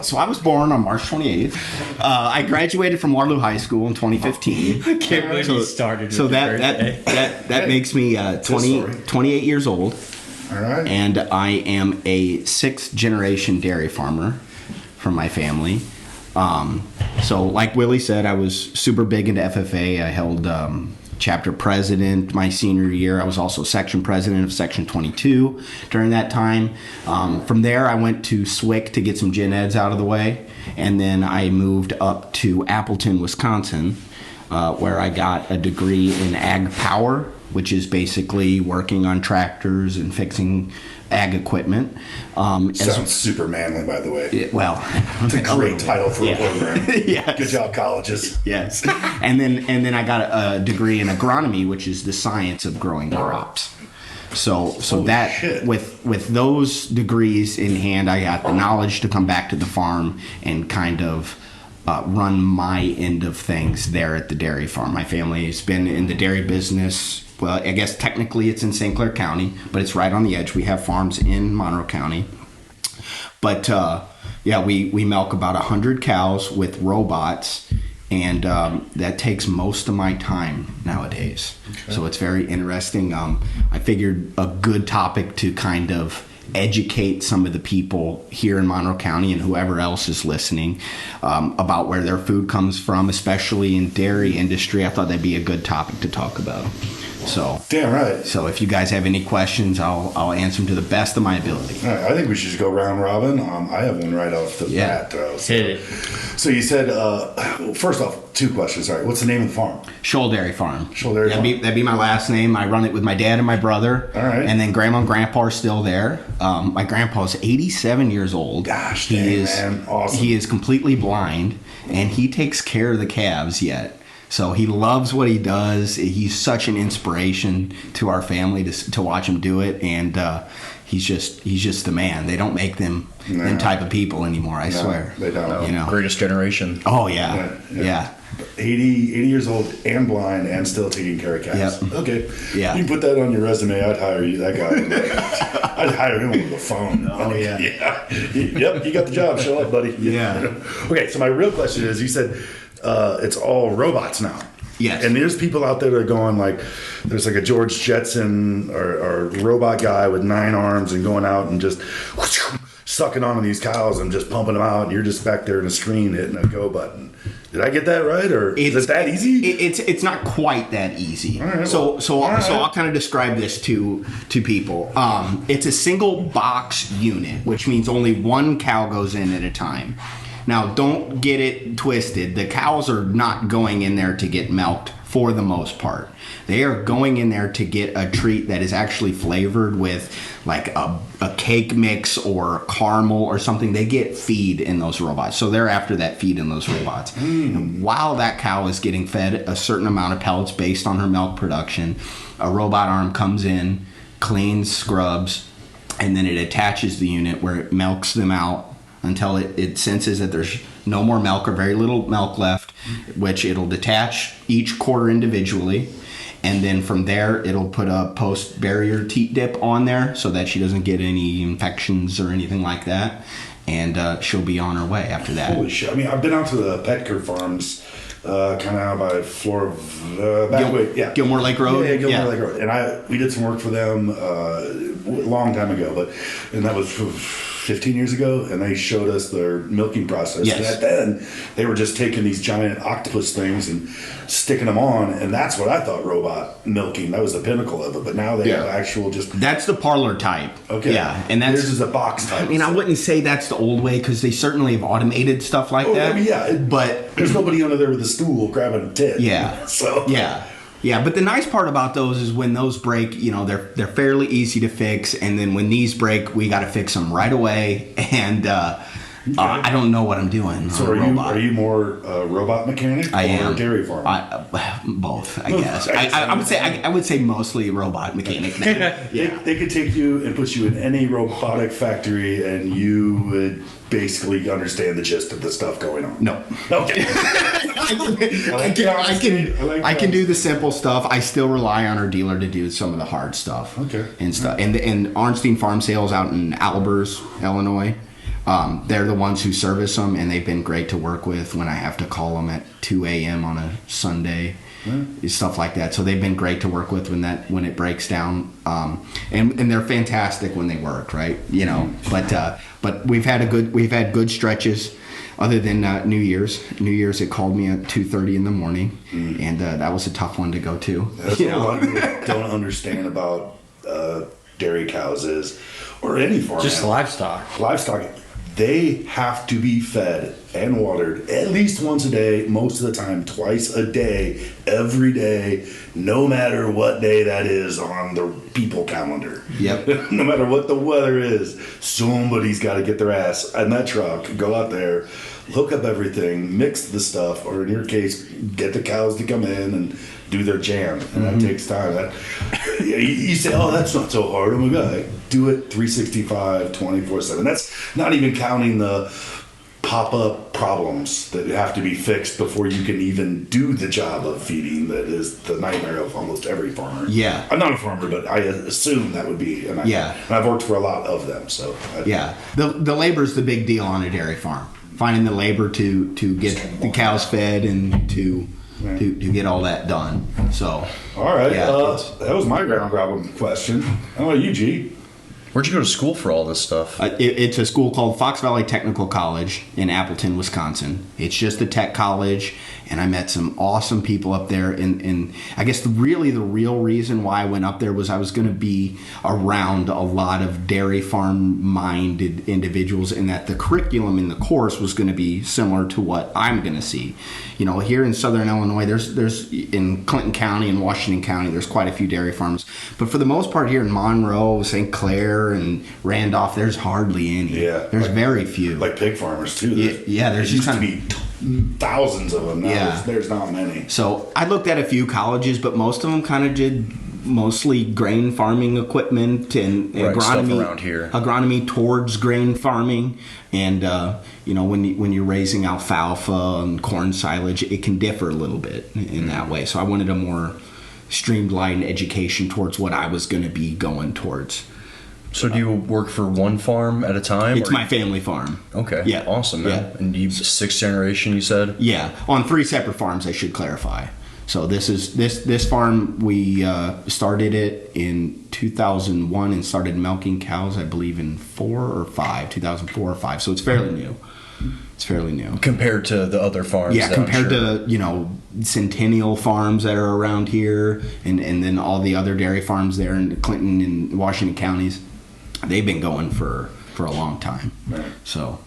So I was born on March 28th. I graduated from Waterloo High School in 2015. I can't believe you started. So with that makes me 28 years old. All right. And I am a 6th generation dairy farmer from my family. So like Willie said, I was super big into FFA. I held chapter president my senior year. I was also section president of section 22 during that time. From there, I went to SWIC to get some gen eds out of the way. And then I moved up to Appleton, Wisconsin, where I got a degree in ag power, which is basically working on tractors and fixing ag equipment. Sounds super manly, by the way. It's a great title for a program. Yes. Good job, colleges. Yes. And then I got a degree in agronomy, which is the science of growing crops. So that shit. with those degrees in hand, I got the knowledge to come back to the farm and kind of run my end of things there at the dairy farm. My family has been in the dairy business. Well, I guess technically it's in St. Clair County, but it's right on the edge. We have farms in Monroe County. But we milk about 100 cows with robots, and that takes most of my time nowadays. Okay. So it's very interesting. I figured a good topic to kind of educate some of the people here in Monroe County and whoever else is listening about where their food comes from, especially in dairy industry. I thought that'd be a good topic to talk about. So damn right. So if you guys have any questions, I'll answer them to the best of my ability. All right, I think we should just go round robin. I have one right off the bat. Hit it. So you said, first off, 2 questions. All right, what's the name of the farm? Shull Dairy Farm. Shull Dairy Farm. That'd be my last name. I run it with my dad and my brother. All right. And then grandma and grandpa are still there. My grandpa's 87 years old. Gosh, dang, man. Awesome. He is completely blind, and he takes care of the calves yet. So he loves what he does. He's such an inspiration to our family to watch him do it, and he's just the man. They don't make them type of people anymore. I swear. They don't. Greatest generation. Oh yeah. 80 years old and blind and still taking care of cats. Yep. Okay. Yeah. You put that on your resume, I'd hire you. That guy. I'd hire him with a phone. Oh yeah. Yep. You got the job. Show up, buddy. Yeah. Okay. So my real question is, you said it's all robots now. Yes. And there's people out there that are going like, there's like a George Jetson or robot guy with 9 arms and going out and just sucking onto these cows and just pumping them out, and you're just back there in a screen hitting a go button. Did I get that right, or is it that easy? It's not quite that easy. All right, so I'll kind of describe this to people. It's a single box unit, which means only one cow goes in at a time. Now, don't get it twisted. The cows are not going in there to get milked for the most part. They are going in there to get a treat that is actually flavored with like a cake mix or caramel or something. They get feed in those robots. So they're after that feed in those robots. And while that cow is getting fed a certain amount of pellets based on her milk production, a robot arm comes in, cleans, scrubs, and then it attaches the unit where it milks them out until it senses that there's no more milk or very little milk left, which it'll detach each quarter individually. And then from there, it'll put a post-barrier teat dip on there so that she doesn't get any infections or anything like that. And she'll be on her way after that. Holy shit. I mean, I've been out to the Petker farms, kind of out by Gilmore Lake Road? Yeah, Gilmore Lake Road. And we did some work for them a long time ago, and that was 15 years ago, and they showed us their milking process. Yes. And then they were just taking these giant octopus things and sticking them on, and that's what I thought robot milking. That was the pinnacle of it. But now they have actual just... That's the parlor type. Okay. Yeah, and that's... This is a box type. I mean, I wouldn't say that's the old way, because they certainly have automated stuff like that. I mean, yeah. But... There's nobody under there with a stool grabbing a tit. Yeah. So... Yeah, but the nice part about those is when those break, they're fairly easy to fix, and then when these break, we got to fix them right away. And I don't know what I'm doing. So are you more robot mechanic or dairy farmer? Both, I guess. I would say mostly robot mechanic now. They could take you and put you in any robotic factory, and you would basically understand the gist of the stuff going on. No. Okay. I can do the simple stuff. I still rely on our dealer to do some of the hard stuff. Okay. And stuff. And Arnstein Farm Sales out in Albers, Illinois. They're the ones who service them, and they've been great to work with when I have to call them at 2 a.m. on a Sunday, stuff like that. So they've been great to work with when it breaks down, and they're fantastic when they work, right? You know, but we've had good stretches. Other than New Year's, it called me at 2:30 in the morning, and that was a tough one to go to. That's what I don't understand about dairy cows or any farm. Just animal. Livestock, they have to be fed and watered at least once a day, most of the time, twice a day, every day, no matter what day that is on the people calendar. Yep. No matter what the weather is, somebody's got to get their ass in that truck, go out there, hook up everything, mix the stuff, or in your case, get the cows to come in and do their jam, and that takes time. You say, oh, that's not so hard. Oh my God, do it 365, 24/7. That's not even counting the pop-up problems that have to be fixed before you can even do the job of feeding. That is the nightmare of almost every farmer. Yeah. I'm not a farmer, but I assume that would be a nightmare. Yeah. And I've worked for a lot of them, so. Yeah, the labor's the big deal on a dairy farm. Finding the labor to get the cows fed and to get all that done. So. All right. Yeah, That was my ground problem question. How about you, G? Where'd you go to school for all this stuff? It's a school called Fox Valley Technical College in Appleton, Wisconsin. It's just a tech college, and I met some awesome people up there. And I guess the real reason why I went up there was I was going to be around a lot of dairy farm-minded individuals, and that the curriculum in the course was going to be similar to what I'm going to see. You know, here in Southern Illinois, there's in Clinton County and Washington County, there's quite a few dairy farms. But for the most part here in Monroe, St. Clair, and Randolph, there's hardly any. Yeah. There's very few. Like pig farmers, too. Yeah, there's there used just to be thousands of them. Now Yeah. there's not many. So I looked at a few colleges, but most of them kind of did mostly grain farming equipment and Right, agronomy stuff around here. Agronomy towards grain farming, and you know, when you're raising alfalfa and corn silage, it can differ a little bit in that way. So I wanted a more streamlined education towards what I was going to be going towards. So do you work for one farm at a time? It's or- my family farm. Okay. Yeah. Awesome, man. Yeah. And you 6th generation, you said? Yeah, on 3 separate farms, I should clarify. So this farm, we started it in 2001 and started milking cows, I believe, in 2004 or 5. So it's fairly new. It's fairly new. Compared to the other farms. Yeah, that I'm compared sure- to, you know, Centennial farms that are around here, and then all the other dairy farms there in Clinton and Washington counties. They've been going for a long time. Right. So,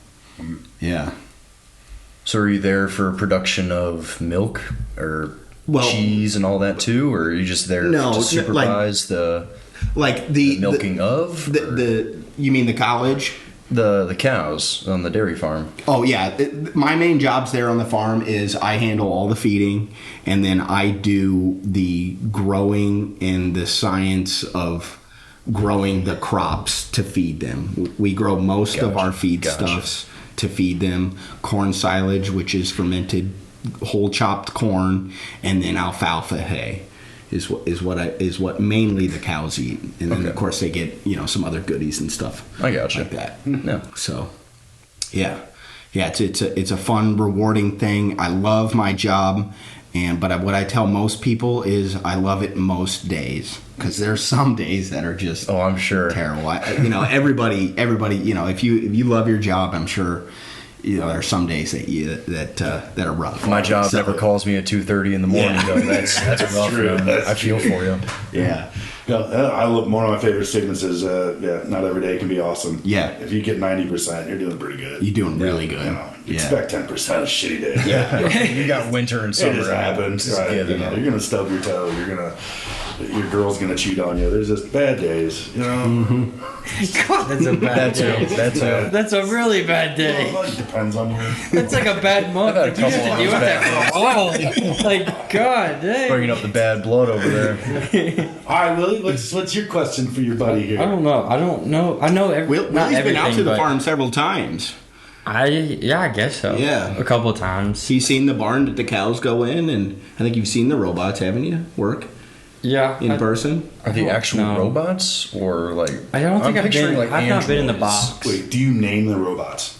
yeah. So are you there for production of milk or Well- cheese and all that too? Or are you just there No, to supervise the Like the milking of? or you mean the college? the cows on the dairy farm? Oh yeah, my main jobs there on the farm is I handle all the feeding, and then I do the growing and the science of growing the crops to feed them. We grow most of our feedstuffs to feed them. Corn silage, which is fermented whole chopped corn, and then alfalfa hay is what mainly the cows eat, and then of course they get, you know, some other goodies and stuff. I gotcha. Like that. Yeah. So, yeah, it's a fun, rewarding thing. I love my job, but what I tell most people is I love it most days, because there's some days that are just Oh, I'm sure. terrible. Everybody, you know, if you love your job, I'm sure, you know, there are some days that are rough. My job So, never calls me at 2:30 in the morning. Yeah. Though. That's rough. true. Man. That's I feel for you. Yeah. Yeah, I love, one of my favorite statements is, not every day can be awesome. Yeah. If you get 90%, you're doing pretty good. You're doing really good. You know, Yeah. expect 10% a shitty day. Yeah. You got winter and It summer. just happens. Just Right? give You it. know, you're gonna stub your toe. Your girl's gonna cheat on you. There's just bad days, you know. God, that's a bad day. That's it. That's a really bad day. Well, it depends on you. That's like a bad month. I've had a Like, you couple have to deal of with that for a while. Like, God, dang. Bringing up the bad blood over there. All right, Willie. What's your question for your buddy I here? don't know. I don't know. I know not Willie's everything. been out to the but farm several times. I guess so. Yeah. A couple times. He's seen the barn that the cows go in, and I think you've seen the robots, haven't you? Work. Yeah. in person? Are they actual No. robots or like? I don't think I'm I've picturing, been. I've not been in the androids. box. Wait, do you name the robots?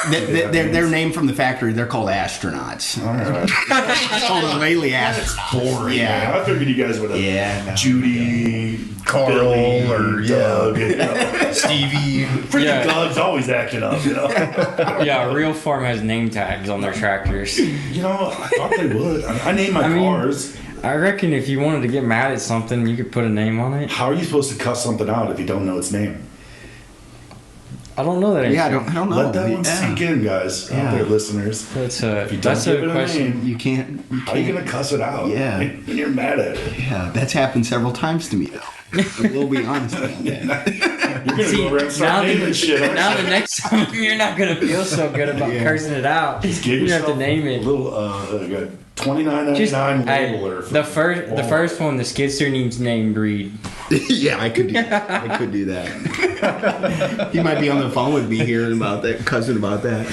They're named from the factory. They're called astronauts. All right. Called Whaley astronauts. Boring. Yeah. Man. I figured you guys would have Yeah, no. Judy, Carl, Billy, or Doug, you know. Stevie. Freaking Yeah. Doug's always acting up, you know. Yeah, a real farm has name tags on their tractors. You know, I thought they would. I name my cars. I reckon if you wanted to get mad at something, you could put a name on it. How are you supposed to cuss something out if you don't know its name? I don't know that. Yeah, I don't know. Let that one Yeah. sink in, guys. Yeah. Out there, listeners. That's If you a don't that's give a it a question. name, You can't. how are you gonna cuss it out? Yeah. when you're mad at it. Yeah, that's happened several times to me, though. I will be honest with you. You're gonna See, go around and start naming shit. aren't now you? the next time you're not gonna feel so good about Yeah. cursing it out. Give You have yourself to name a it. little $29.99 Hey, labeler. the first one, the skidster needs named Reed. Yeah, I could do that. I could do that. He might be on the phone with me hearing about that, cousin about that.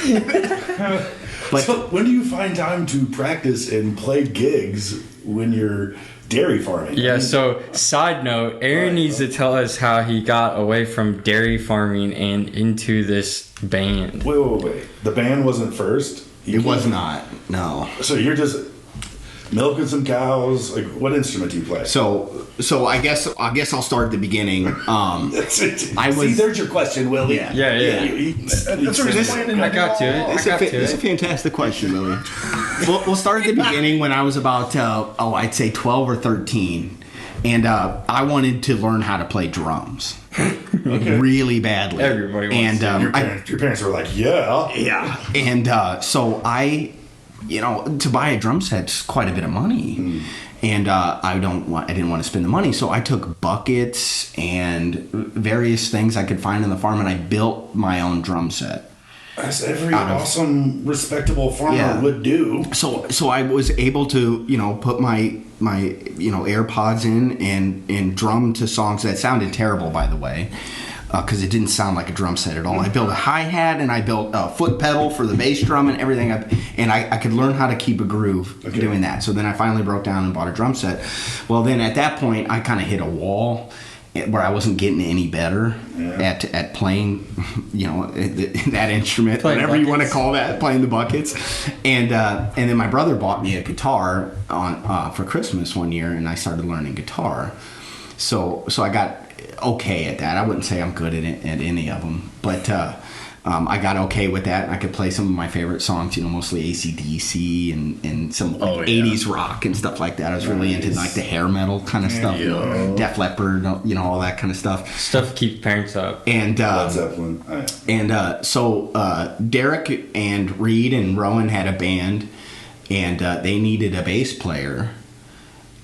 But So when do you find time to practice and play gigs when you're dairy farming? Yeah. So side note, Aaron Right. needs to tell us how he got away from dairy farming and into this band. Wait. The band wasn't first? You it was can't- not. No. So you're just milking some cows? Like, what instrument do you play? So I guess I'll start at the beginning. That's it. I See, was- there's your question, Willie. Yeah. Yeah. That's I got to it. It's a fantastic question, Lily. We'll start at the beginning when I was about, I'd say 12 or 13. And I wanted to learn how to play drums really badly. Everybody wants and to. Your parents were like, yeah. yeah. And so to buy a drum set's quite a bit of money. And I didn't want to spend the money, so I took buckets and various things I could find in the farm, and I built my own drum set. As every awesome, respectable farmer Yeah. would do. So I was able to put my AirPods in and drum to songs that sounded terrible, by the way, because it didn't sound like a drum set at all. I built a hi-hat and I built a foot pedal for the bass drum and everything, and I could learn how to keep a groove doing that. So then I finally broke down and bought a drum set. Well, then at that point I kind of hit a wall where I wasn't getting any better at playing, that instrument, Playing whatever you want to buckets. call that, playing the buckets. And then my brother bought me a guitar for Christmas one year, and I started learning guitar. So I got okay at that. I wouldn't say I'm good at any of them, but I got okay with that. I could play some of my favorite songs, mostly AC/DC and some 80s rock and stuff like that. I was really into like the hair metal kind of stuff, Def Leppard, all that kind of stuff. Stuff to keep parents up. And Led Zeppelin. so Derek and Reed and Rowan had a band, and they needed a bass player.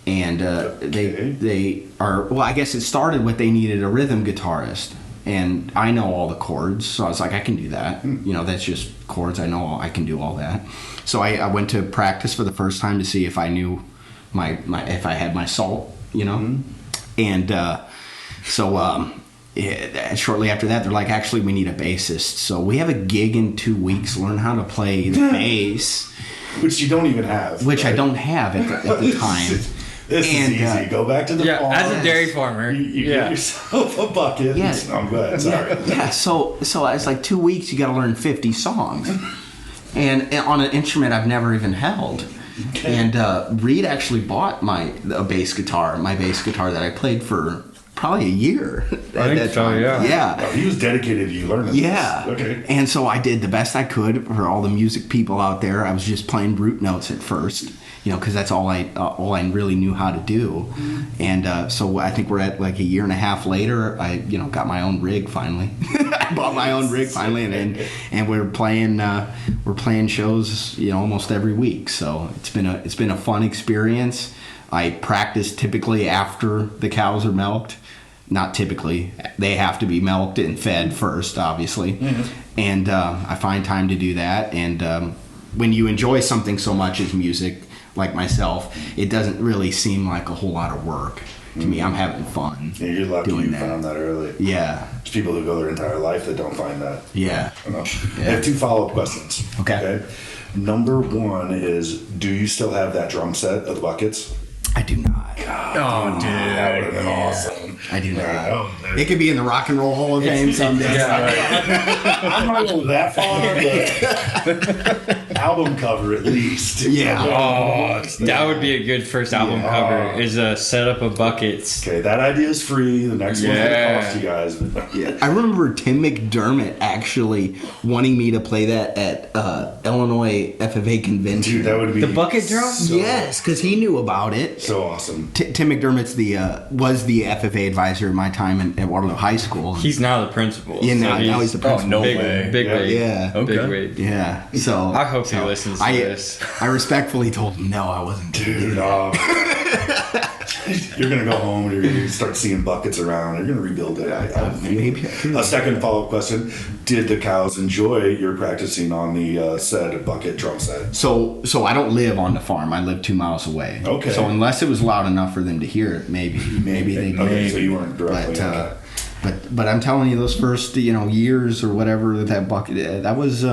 And they are, well, I guess it started with they needed a rhythm guitarist. And I know all the chords, so I was like, I can do that. That's just chords. I know I can do all that. So I went to practice for the first time to see if I knew if I had my salt, And so shortly after that, they're like, actually, we need a bassist. So we have a gig in 2 weeks. Learn how to play the bass, Which you don't even have. which I right? don't have at the time. This And, is easy. Go back to the farm. As a dairy farmer. You get yourself a bucket. Yeah. I'm glad. Sorry. Yeah, so it's like 2 weeks. You got to learn 50 songs, and on an instrument I've never even held. Okay. And Reed actually bought my bass guitar that I played for probably a year. I think so, yeah. Yeah. Oh, he was dedicated to you learning Yeah. this. Okay. And so I did the best I could for all the music people out there. I was just playing root notes at first, because that's all I really knew how to do. And so I think we're at like a year and a half later. I got my own rig finally. I bought my own rig finally, and we're playing shows almost every week. So it's been a fun experience. I practice typically after the cows are milked. Not typically. They have to be milked and fed first, obviously. Mm-hmm. And I find time to do that. And when you enjoy something so much as music, like myself, it doesn't really seem like a whole lot of work to me. I'm having fun. Yeah, you're lucky doing you that. found that early. Yeah. There's people who go their entire life that don't find that. Yeah. I have 2 follow-up questions. Okay. Number 1 is, do you still have that drum set of the buckets? I do not. Oh, dude. That would have been awesome. I do know. Yeah, It could be in the Rock and Roll Hall of Fame someday. I'm not going that far, but album cover at least. Yeah. Oh, that would be a good first album Yeah. cover. Is a setup of buckets. Okay, that idea is free. The next one's going to cost you guys. But Yeah. I remember Tim McDermott actually wanting me to play that at Illinois FFA convention. dude, that would be The bucket drum? Yes, because he knew about it. so awesome. Tim McDermott's was the FFA advisor at my time at Waterloo High School. He's now the principal. Yeah, now he's the Oh, principal. no big, way. big Yeah. wig. Yeah. Okay. Big wig. Yeah. So I hope he listens to this. I respectfully told him no, I wasn't. Dude, you're going to go home and you're going to start seeing buckets around. You're going to rebuild it. Maybe. A second follow-up question. Did the cows enjoy your practicing on the said bucket drum set? So I don't live on the farm. I live 2 miles away. Okay. So unless it was loud enough for them to hear it, maybe they Okay, so you weren't directly. But I'm telling you, those first years or whatever that bucket that was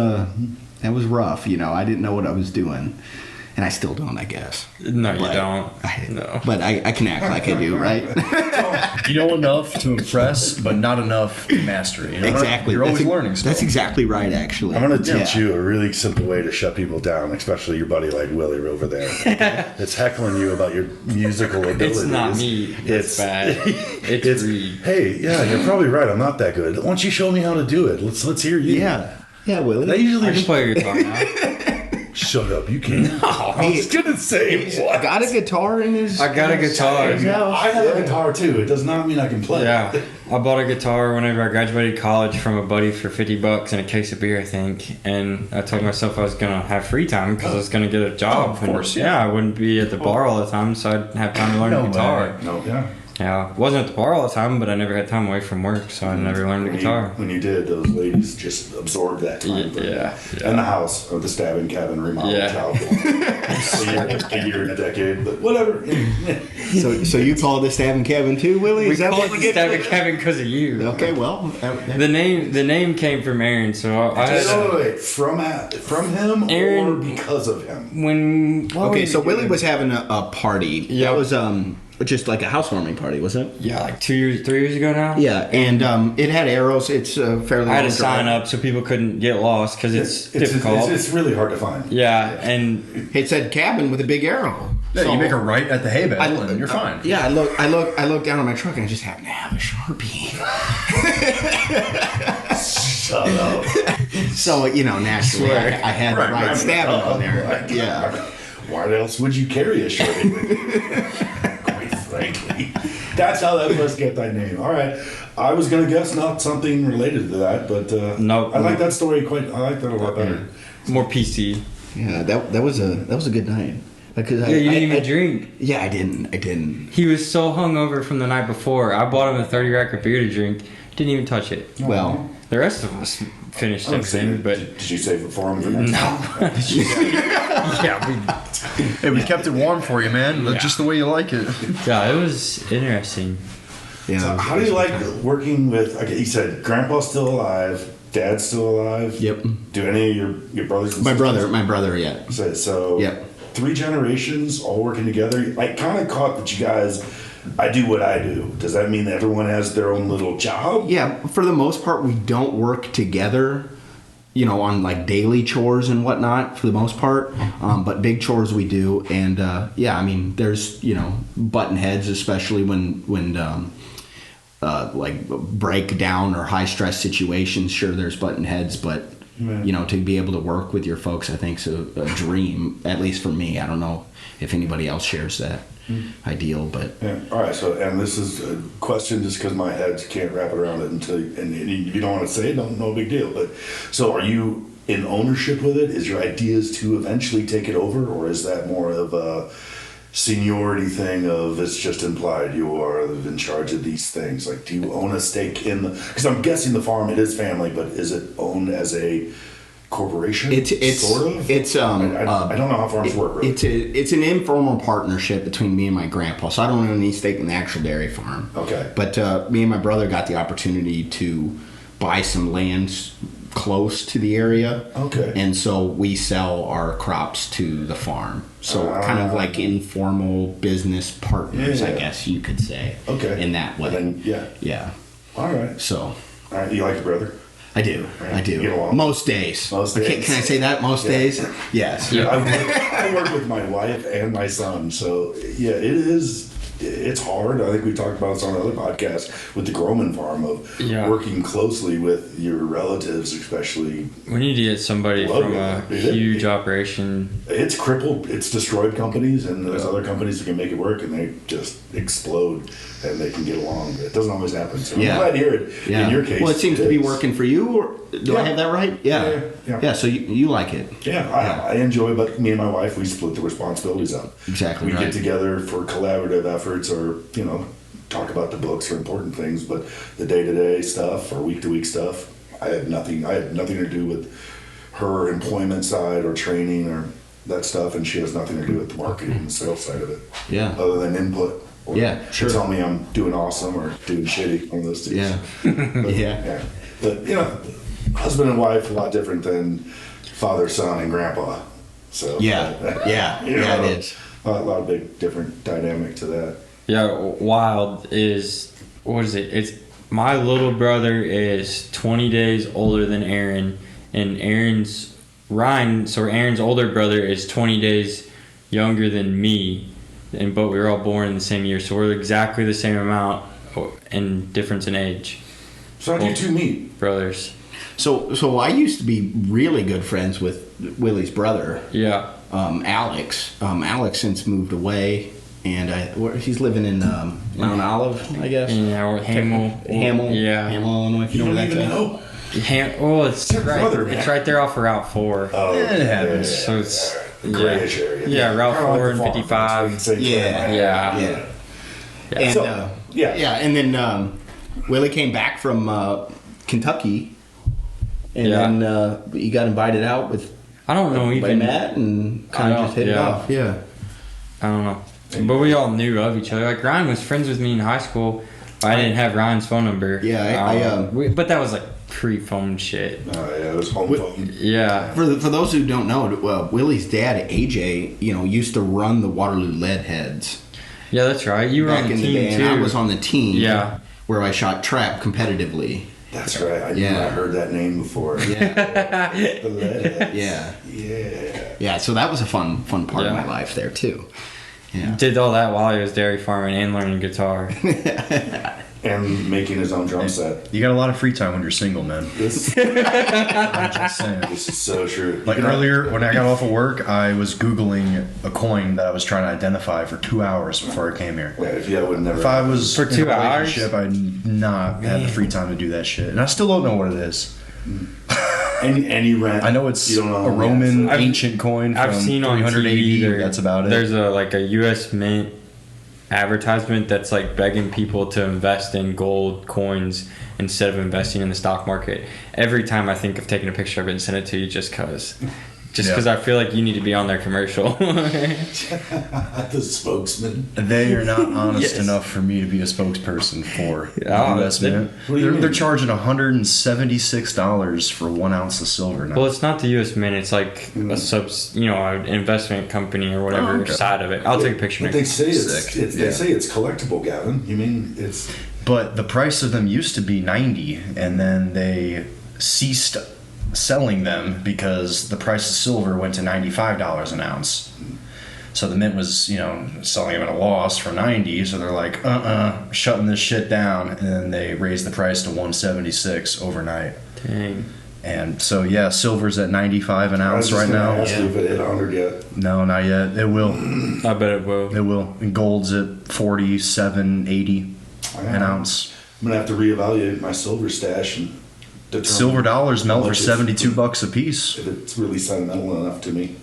rough. I didn't know what I was doing, and I still don't, I guess. No, you But don't. No. But I can act like I do, right? You know enough to impress, but not enough to master it. You know? Exactly. You're always That's learning stuff. That's exactly right, actually. I'm going to teach Yeah. you a really simple way to shut people down, especially your buddy like Willie over there. It's heckling you about your musical abilities. It's not me. It's bad. It's Reed. Hey, yeah, you're probably right. I'm not that good. Why don't you show me how to do it? Let's hear you. Yeah. Yeah, Willie. They usually I can play guitar now. shut up. You can't. I was gonna say what? got a guitar in his. I got a guitar. I have a guitar too. It does not mean I can play. Yeah, I bought a guitar whenever I graduated college from a buddy for $50 and a case of beer, I think. And I told myself I was gonna have free time because I was gonna get a job. Of course, And, yeah. I wouldn't be at the bar all the time, so I'd have time to learn No the guitar. way. No. Yeah. Yeah, wasn't at the bar all the time, but I never had time away from work, so I never learned the guitar. When you did, those ladies just absorbed that time. from you. Yeah. And the house of the stabbing cabin remodel Yeah. child. a year and a decade, but whatever. So you call this Stabbing Kevin too, Willie? We Is that called what it we get? Stabbing Kevin because of you. Okay, well. The name came from Aaron, so I had Wait, from him Aaron- or because of him? when Okay, so Willie was having a party. Yeah. That was just like a housewarming party, wasn't it? yeah, like 3 years ago now. Yeah, and it had arrows. It's fairly. I had to long sign drive. up so people couldn't get lost because it's difficult. It's really hard to find. Yeah, and It said cabin with a big arrow. Yeah, So you make a right at the hay bale, I- and you're fine. Yeah, I look down on my truck and I just happen to have a Sharpie. Shut up. So naturally, I had Right, the right right. stabbing on there. Yeah. Why else would you carry a shirt? Quite frankly, that's how that must get thy name. All right, I was gonna guess not something related to that, but No. I like that story quite. I like that a lot better. more PC. Yeah, that was a good night. Because Yeah, you didn't even drink. Yeah, I didn't. He was so hungover from the night before. I bought him a 30 rack of beer to drink. Didn't even touch it. Well, The rest of us finished I'm everything, saying, but did you save it for him? For next no. time? yeah, Hey, we kept it warm for you, man. Yeah. Just the way you like it. yeah, it was interesting. yeah. So how do you like working with? Okay, you said grandpa's still alive, dad's still alive. Yep. Do any of your brothers? And My sisters? brother, yeah. So Yep. 3 generations all working together. I kind of caught that you guys. I do what I do. Does that mean that everyone has their own little job? Yeah, for the most part, we don't work together, on like daily chores and whatnot. For the most part, but big chores we do. And there's button heads, especially when like breakdown or high stress situations. Sure, there's button heads, but to be able to work with your folks, I think is a dream. At least for me. I don't know if anybody else shares that ideal, but Yeah. All right. So, and this is a question just because my head can't wrap it around it until, and if you don't want to say it, no big deal. But so, are you in ownership with it? Is your ideas to eventually take it over, or is that more of a seniority thing of it's just implied you are in charge of these things? Like, do you own a stake in the? Because I'm guessing the farm it is family, but is it owned as a corporation? It's sort of. it's I don't know how farms work. Really. It's an informal partnership between me and my grandpa. So I don't own any stake in the actual dairy farm. Okay. But me and my brother got the opportunity to buy some land close to the area. Okay. And so we sell our crops to the farm. So kind of like informal business partners, I guess you could say. Okay. In that way. And then, Yeah. All right. So All right. You like your brother? I do. I do. You get along? Most days. Most Okay, days. can I say that? Most days? Yes. I work with my wife and my son, so yeah, it's hard. I think we talked about this on another podcast with the Groman farm of working closely with your relatives, especially. We need to get somebody Love from it. a It- huge operation. It's crippled. It's destroyed companies, and there's other companies that can make it work, and they just explode, and they can get along. It doesn't always happen. So Yeah. I'm glad to hear it. Yeah. In your case, well, it seems to be is. working for you. Or do I Yeah. have that right? Yeah. Yeah. So you like it? Yeah, I enjoy, but me and my wife, we split the responsibilities up. Exactly We right. get together for collaborative efforts or, talk about the books or important things, but the day-to-day stuff or week-to-week stuff, I had nothing to do with her employment side or training or that stuff, and she has nothing to do with the marketing and sales side of it. Yeah. Other than input. Or Yeah, sure. Tell me I'm doing awesome or doing shitty, one of those two. Yeah. But, Yeah. But, husband and wife, a lot different than father, son, and grandpa. So Yeah. Yeah. Yeah, it is. A lot of big different dynamic to that. Yeah, Wild is, what is it? It's my little brother is 20 days older than Aaron, and Aaron's older brother is 20 days younger than me, but we were all born in the same year, so we're exactly the same amount in difference in age. So how'd you two meet? Brothers. So I used to be really good friends with Willie's brother, Yeah. Alex. Alex since moved away, and he's living in Mount Olive, I guess. Yeah, or Hamel. Yeah. Hamel, Illinois. If you know where that's at. know. It's your right. brother, man. It's right there off of Route 4. Oh, It happens. So it's grayish area. Yeah, Route Kinda like 4 the and farm. 55. Same Yeah. thing. Yeah. Yeah. And So, yeah. and then Willie came back from Kentucky, and Yeah. then he got invited out with I don't know by even. Matt, and kind I of just hit it don't- yeah. off. Yeah. I don't know. But we all knew of each other. Like Ryan was friends with me in high school. But I didn't have Ryan's phone number. Yeah, but that was like pre-phone shit. Oh, yeah, it was home phone. Yeah. For those who don't know, Willie's dad, AJ, used to run the Waterloo Leadheads Yeah, that's right. You were back on the in the team day, too. and I was on the team. Yeah. Where I shot trap competitively. That's right. I knew Yeah. I heard that name before. Yeah. The Leadheads. Yeah. Yeah. Yeah. So that was a fun part of Yeah. my life there too. Yeah. Did all that while he was dairy farming and learning guitar. And making his own drum set. You got a lot of free time when you're single, man. This, I'm just saying. this is so true. Like earlier, when I got off of work, I was Googling a coin that I was trying to identify for 2 hours before I came here. Yeah, I would never. If I was For in 2 a hours? relationship, I'd not have the free time to do that shit. And I still don't know what it is. Any rent. I know it's you don't know a Roman I've- ancient coin from I've seen on 300 TV. AD. That's about it. There's a U.S. Mint advertisement that's like begging people to invest in gold coins instead of investing in the stock market. Every time I think of taking a picture of it and send it to you, just cause Yeah. I feel like you need to be on their commercial. The spokesman. They are not honest Yes. enough for me to be a spokesperson for Oh, US they- Mint. what do you mean? They're charging $176 for 1 ounce of silver now. Well, it's not the U.S. Mint. It's like a an investment company or whatever Oh, okay. side of it. I'll take a picture But next. they say Sick. it's Yeah. they say it's collectible, Gavin. You mean it's But the price of them used to be 90, and then they ceased selling them because the price of silver went to $95 an ounce. So the mint was, selling them at a loss for 90. So they're like, shutting this shit down, and then they raised the price to 176 overnight. Dang. And so yeah, silver's at 95 an I was ounce just right gonna now. ask you if it hit 100 yet. No, not yet. It will. I bet it will. It will. And gold's at 47.80 an ounce. I'm gonna have to reevaluate my silver stash and determine Silver dollars melt how for much $72 a piece. if it's really sentimental enough to me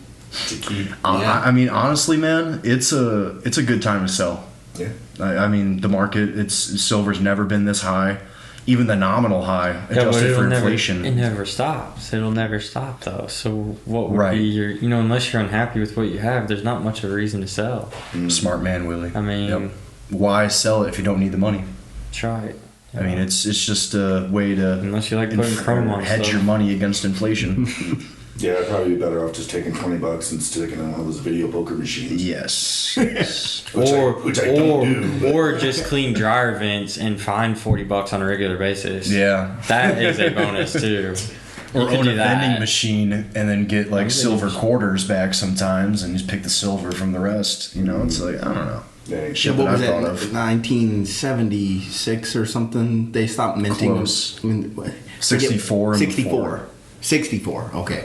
to keep. Yeah. I mean, honestly, man, it's a good time to sell. Yeah. I mean, the market, silver's never been this high, even the nominal high adjusted for inflation. It never stops. It'll never stop though. So what would Right. be your? Unless you're unhappy with what you have, there's not much of a reason to sell. Smart man, Willie. I mean, Yep. Why sell it if you don't need the money? try it. I mean, it's just a way to Unless you like putting chrome on hedge stuff. your money against inflation. Yeah, I'd probably be better off just taking $20 and sticking it in one of those video poker machines. Yes. Which I don't do. Or just clean dryer vents and fine $40 on a regular basis. Yeah. That is a bonus too. Or You could own do a that. vending machine and then get like silver quarters back sometimes and just pick the silver from the rest. You know, it's like, I don't know. Dang. Shit What that was I that? thought of. 1976 or something. They stopped minting Close. them. 64 and 64. 64. Okay.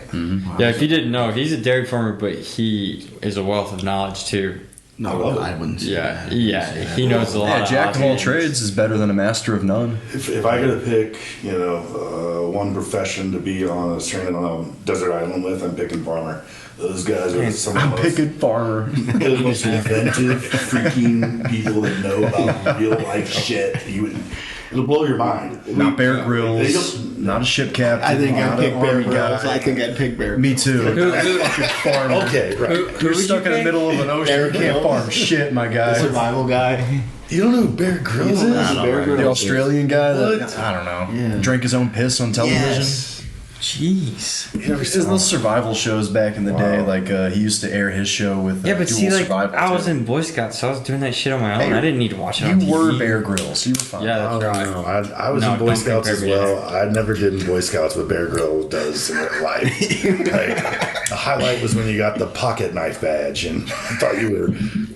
Yeah, if you didn't know, he's a dairy farmer, but he is a wealth of knowledge too. No, I wouldn't say that. He knows a lot. Yeah, of jack of all odds and trades is better than a master of none. If I could pick, one profession to be on a stranded on a desert island with, I'm picking farmer. Those guys are some of the I'm most, picking farmer. they're the most inventive freaking people that know about real life shit. It'll blow your mind. Not Bear They Grylls, don't- not a ship captain. I think not I'd an pick Bear army Grylls. guy. I think I'd pick Bear Me Grylls. too. Who- Fucking farmer. Okay, right. You're stuck in the middle of an ocean. You can't farm shit, my guy. Survival guy. You don't know who Bear Grylls is? Bear Grylls. The Australian guy that What? I don't know Yeah. drank his own piss on television. Yes. Jeez. You never There's seen those survival shows back in the day. Wow. Like he used to air his show with Yeah, but Dual see, like Survival. I was too. in Boy Scouts, so I was doing that shit on my own. I didn't need to watch it You on TV. were Bear Grylls. You were fine. Yeah, I that's don't right. know. I was No, in Boy don't Scouts as compare me. well. I never did in Boy Scouts what Bear Grylls does in real life. Like, the highlight was when you got the pocket knife badge, and I thought you were.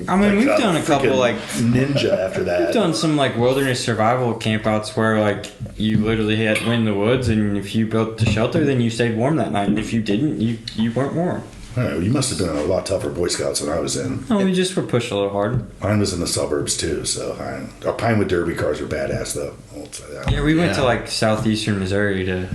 I mean, we've like done a couple, freaking like- ninja after that. We've done some like wilderness survival campouts where like you literally had to win the woods, and if you built the shelter, then you stayed warm that night, and if you didn't, you weren't warm. I don't know, you must have been in a lot tougher Boy Scouts than I was in. No, we just were pushed a little hard. Mine was in the suburbs too, so our Pinewood Derby cars are badass though. I won't say that. Yeah, we went to Yeah. like southeastern Missouri to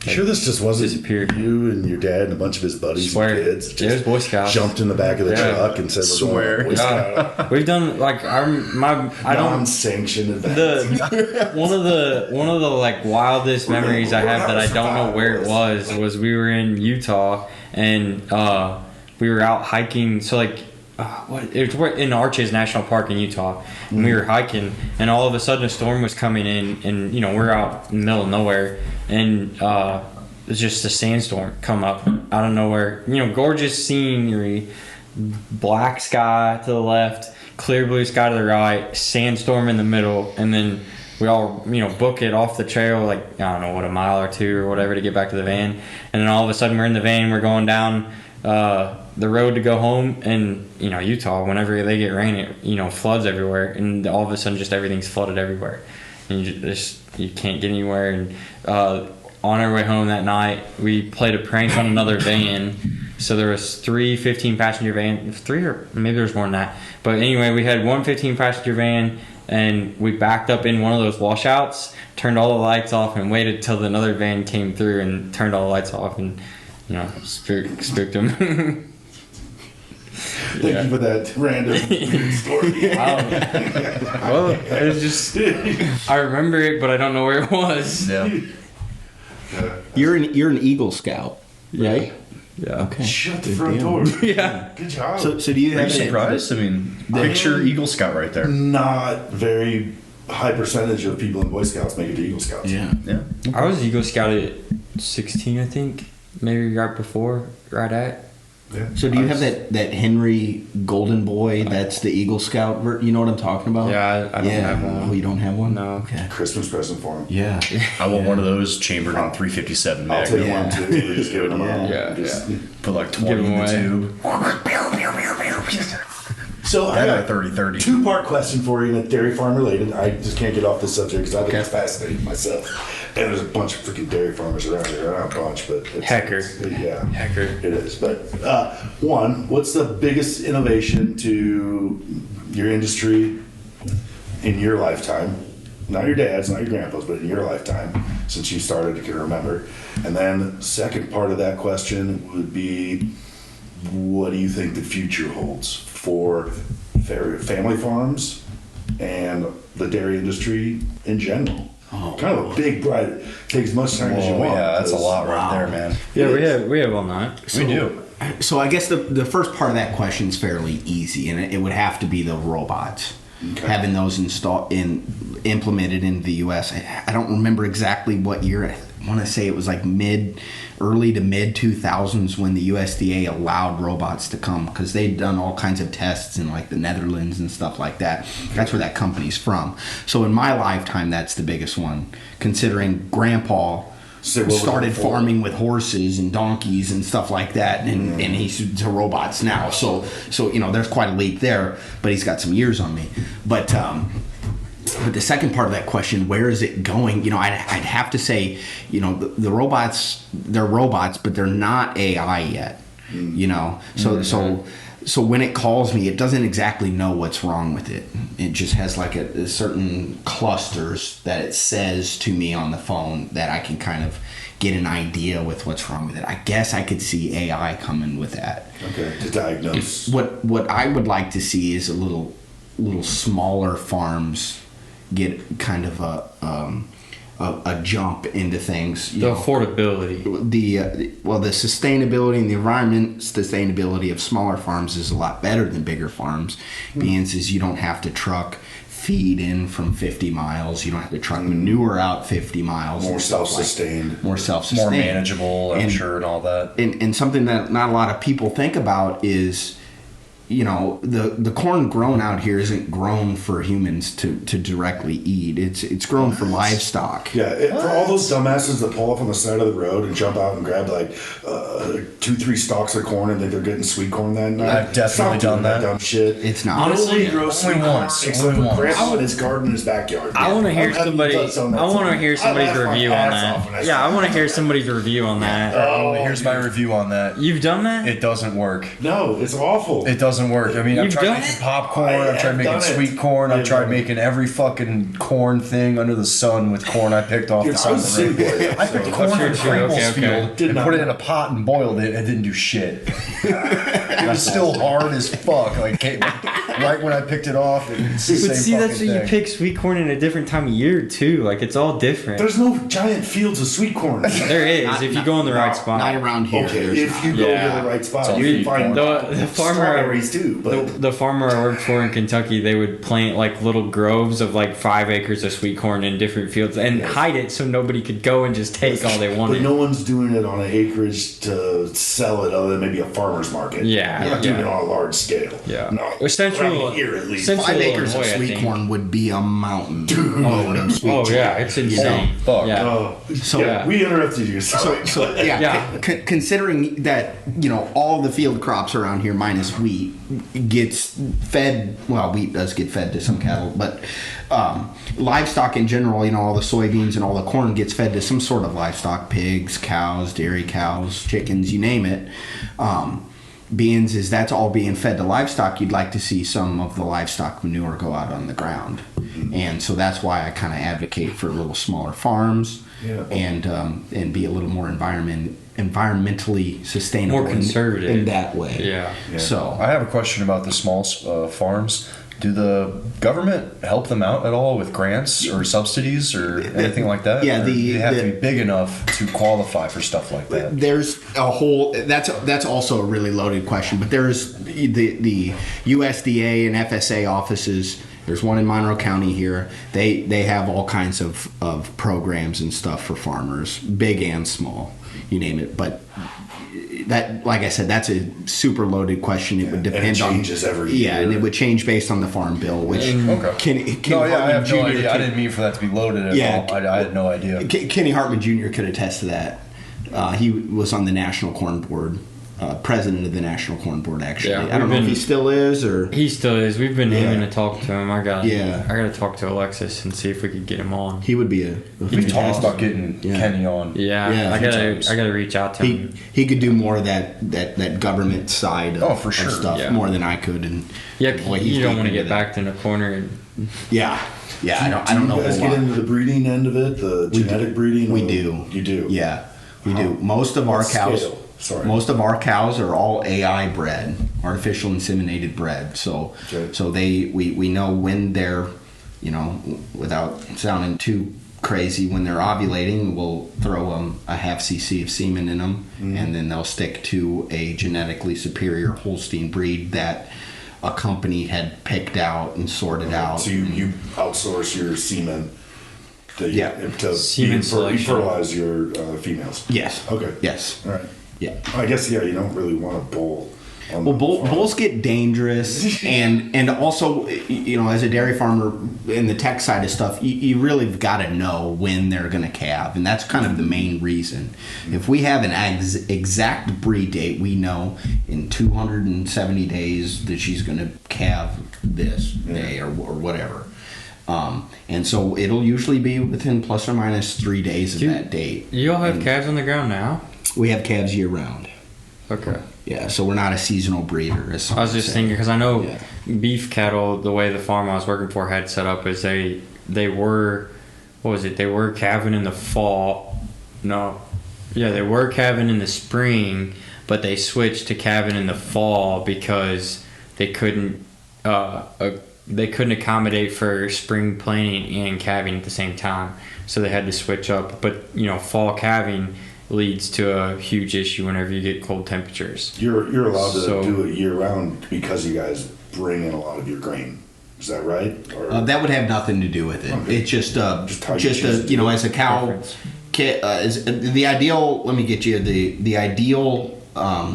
You sure this just wasn't disappeared. you and your dad and a bunch of his buddies Swear. and kids Yeah, it was Boy Scouts. jumped in the back of the Yeah. truck and said, "We're Swear. going Boy Scout." Yeah, we've done like I don't Non-sanctioned event. the one of the like wildest memories I have that I don't know where it was we were in Utah and we were out hiking. So like it was in Arches National Park in Utah, and we were hiking, and all of a sudden a storm was coming in, and we're out in the middle of nowhere, and it's just a sandstorm come up out of nowhere. Gorgeous scenery, black sky to the left, clear blue sky to the right, sandstorm in the middle, and then we all book it off the trail like I don't know what, a mile or two or whatever to get back to the van, and then all of a sudden we're in the van, we're going down the road to go home, and Utah, whenever they get rain, it floods everywhere, and all of a sudden just everything's flooded everywhere, and you can't get anywhere. And on our way home that night, we played a prank on another van. So there was 3 15-passenger vans, 3 or maybe there's more than that. But anyway, we had one 15-passenger van, and we backed up in one of those washouts, turned all the lights off, and waited till another van came through and turned all the lights off, and spooked them. Thank you for that random weird story. Well, it was just I remember it, but I don't know where it was. Yeah. You're an Eagle Scout, right? Yeah. Okay. Shut the Good front deal. door. Yeah. Good job. So do you Are have you surprised? I mean, picture Eagle Scout right there. Not very high percentage of people in Boy Scouts make it to Eagle Scouts. Yeah. Yeah. I was Eagle Scout at 16, I think. Maybe right before, right at. Yeah. So do you have that Henry Golden Boy? That's the Eagle Scout. You know what I'm talking about? Yeah, I don't have one. Oh, you don't have one? No. Okay. Christmas present for him. Yeah. I want one of those chambered in 357 I'll mag. take Yeah. one too. We're just giving them out. Yeah. Just- Put like Give 20 them in the away. tube. So I That got at 30-30. two-part question for you, and it's dairy farm related. I just can't get off this subject because I think it's fascinating myself. And there's a bunch of freaking dairy farmers around here. Not a bunch, but it's, Hecker. yeah, Hecker. it is. But one, what's the biggest innovation to your industry in your lifetime? Not your dad's, not your grandpa's, but in your lifetime since you started, you can remember. And then second part of that question would be, what do you think the future holds for family farms and the dairy industry in general? Kind of a big, bright, takes as much time as you Oh, want. yeah, that's a because- lot right there, man. Yeah, we have all night. We do. So I guess the first part of that question is fairly easy, and it would have to be the robots. having those implemented in the U.S. I don't remember exactly what year. I want to say it was like early to mid 2000s when the USDA allowed robots to come, because they'd done all kinds of tests in like the Netherlands and stuff like that. That's where that company's from. So in my lifetime, that's the biggest one, considering Grandpa started farming with horses and donkeys and stuff like that, and he's to robots now. So there's quite a leap there, but he's got some years on me. But the second part of that question, where is it going? I'd have to say, the robots, they're robots, but they're not AI yet. So when it calls me, it doesn't exactly know what's wrong with it. It just has like a certain clusters that it says to me on the phone that I can kind of get an idea with what's wrong with it. I guess I could see AI coming with that. Okay, to diagnose. What I would like to see is a little smaller farms get kind of a jump into things. Affordability. The sustainability and the environment sustainability of smaller farms is a lot better than bigger farms. Being is you don't have to truck feed in from 50 miles. You don't have to truck manure out 50 miles. More self-sustained. More self-sustained. More manageable, I'm sure, and all that. And something that not a lot of people think about is, the corn grown out here isn't grown for humans to directly eat. It's grown for livestock. Yeah, for all those dumbasses that pull up on the side of the road and jump out and grab like 2-3 stalks of corn and think they're getting sweet corn that night. I've definitely done that. Dumb shit. It's not. Honestly, Nobody grows sweet corn except for Grandpa in his garden in his backyard. I want to hear I'm having nuts on that I want to time. hear somebody's I laugh my review on ass off when I that. see Yeah, I that. want to hear somebody's review on that. Here's my review on that. You've done that? It doesn't work. No, it's awful. It doesn't work. I mean, I've You've tried done making it? popcorn, I I've tried have making done it. sweet corn, I've Yeah. tried making every fucking corn thing under the sun with corn I picked off Dude, the I side was of a the road. city boy. I picked corn Sure, in a sure, Pringles okay. field Did and not put it work. in a pot and boiled it. It didn't do shit. It was still hard as fuck. Like right when I picked it off, it's the But same see, that's fucking what you thing. pick sweet corn in a different time of year too. Like it's all different. There's no giant fields of sweet corn. There is if you go in the right spot. Not around here. Okay, there's if not. you go Yeah. to the right spot, all you can feed find The farmer strawberries too. But the farmer I worked for in Kentucky, they would plant like little groves of like 5 acres of sweet corn in different fields and hide it so nobody could go and just take all they wanted. But no one's doing it on an acreage to sell it, other than maybe a farmer's market. Yeah, They're not doing yeah. it on a large scale. Yeah. No, Central- around here at least. Central- 5 acres of Illinois, I sweet think. corn would be a mountain load of sweet Oh corn. yeah, it's insane. Fuck. Yeah. So- yeah, we interrupted you. Sorry. So yeah, Yeah. considering that all the field crops around here minus wheat gets fed. Well, wheat does get fed to some cattle, but livestock in general, all the soybeans and all the corn gets fed to some sort of livestock: pigs, cows, dairy cows, chickens, you name it. Beans is that's all being fed to livestock. You'd like to see some of the livestock manure go out on the ground, and so that's why I kind of advocate for little smaller farms. Yeah. And be a little more environmentally sustainable, More conservative. in that way. Yeah. So I have a question about the small farms. Do the government help them out at all with grants or subsidies or anything like that? Yeah, Or do they have to the- be big enough to qualify for stuff like that. there's a whole that's also a really loaded question. But there's the USDA and FSA offices. There's one in Monroe County here. They have all kinds of programs and stuff for farmers, big and small, you name it. But that, like I said, that's a super loaded question. It would and it depend on changes every yeah, and year. it would change based on the farm bill, which Okay. Kenny No, yeah, I Hartman have no Jr. idea. I could- didn't mean for that to be loaded at Yeah. all. I had no idea. Kenny Hartman Jr. could attest to that. He was on the National Corn Board, president of the National Corn Board. Actually, Yeah, I don't know we've if he been- still is or. He still is. We've been Yeah. aiming to talk to him. I got Yeah. to talk to Alexis and see if we could get him on. He would be a. We've talked about getting Yeah. Kenny on. Yeah, Yeah, I sometimes. gotta reach out to He him. he could do more of that government side. Of, Oh, for of sure. stuff Yeah. more than I could. And Yeah, boy, he's you don't deep want to into get that. backed in a corner. And, Yeah, yeah. I don't know. You a guys whole get lot. into the breeding end of it, the genetic breeding. We or- do. You do. Yeah, we do. Most of our What cows. scale? Sorry. Most of our cows are all AI bred, artificial inseminated bred. So, Okay. so we know when they're, without sounding too crazy, when they're ovulating, we'll throw a half cc of semen in them, and then they'll stick to a genetically superior Holstein breed that a company had picked out and sorted out. So you outsource your semen to, Yeah. to Semen selection. fertilize your females. Yes. Okay. Yes. All right. Yeah. I guess, yeah, you don't really want a bull. On Well, the farm. bulls get dangerous, and also, you know, as a dairy farmer in the tech side of stuff, you really got to know when they're going to calve, and that's kind of the main reason. If we have an exact breed date, we know in 270 days that she's going to calve this day or whatever. And so it'll usually be within plus or minus 3 days of that date. You all have And calves on the ground now? We have calves year round. Okay. Yeah, so we're not a seasonal breeder. As some I was would just say. thinking because I know Yeah. beef cattle, the way the farm I was working for had set up is they were, what was it? They were calving in the fall. No, yeah, they were calving in the spring, but they switched to calving in the fall because they couldn't accommodate for spring planting and calving at the same time, so they had to switch up. But you know, fall calving leads to a huge issue whenever you get cold temperatures. You're allowed to So- do it year round because you guys bring in a lot of your grain. Is that right? Or, That would have nothing to do with it. Okay. It's just how you choose to you know, do it. as a cow, Preference. is the ideal. Let me get you the ideal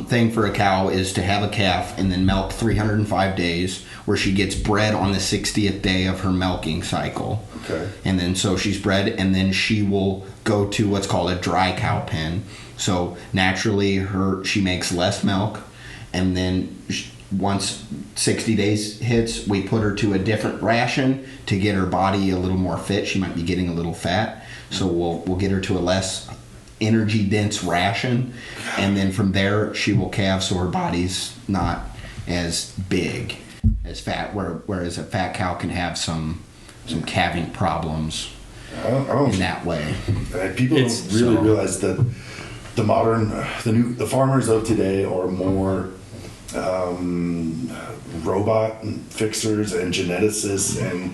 thing for a cow is to have a calf and then milk 305 days, where she gets bred on the 60th day of her milking cycle. Okay. And then so she's bred, and then she will go to what's called a dry cow pen. So naturally, she makes less milk, and then once 60 days hits, we put her to a different ration to get her body a little more fit. She might be getting a little fat, so we'll get her to a less energy dense ration, and then from there she will calve, so her body's not as big as fat. Whereas a fat cow can have some calving problems I don't in that way. people It's- don't really so- realize that the modern, the farmers of today are more robot fixers and geneticists and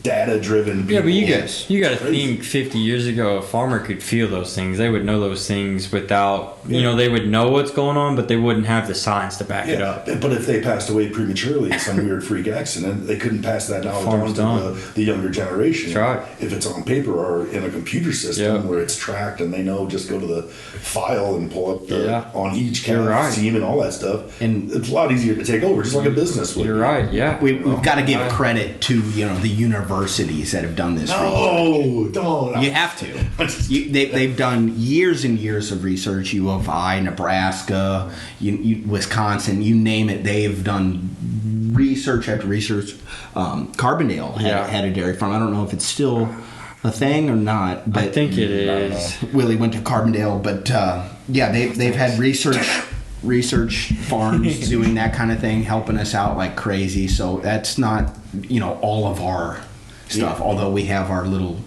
data-driven people. Yeah, but Yes. you got to Crazy. think 50 years ago, a farmer could feel those things. They would know those things without, you Yeah. know, they would know what's going on, but they wouldn't have the science to back it Yeah, up. but if they passed away prematurely in some weird freak accident, they couldn't pass that knowledge Farm's on to done. the younger generation. That's right. If it's on paper or in a computer system Yeah. where it's tracked and they know, just go to the file and pull up the Yeah. on each You're calf right. seam and all that stuff. And- it's a lot easier to take over, just like a business would. You're be. right, yeah. We've got to give credit to the universities that have done this. research. No, don't. You have to. They've done years and years of research. U of I, Nebraska, Wisconsin, you name it. They've done research after research. Carbondale had a dairy farm. I don't know if it's still a thing or not, but I think it is. Willie went to Carbondale. But they've had research farms doing that kind of thing, helping us out like crazy. So that's not all of our stuff, although we have our little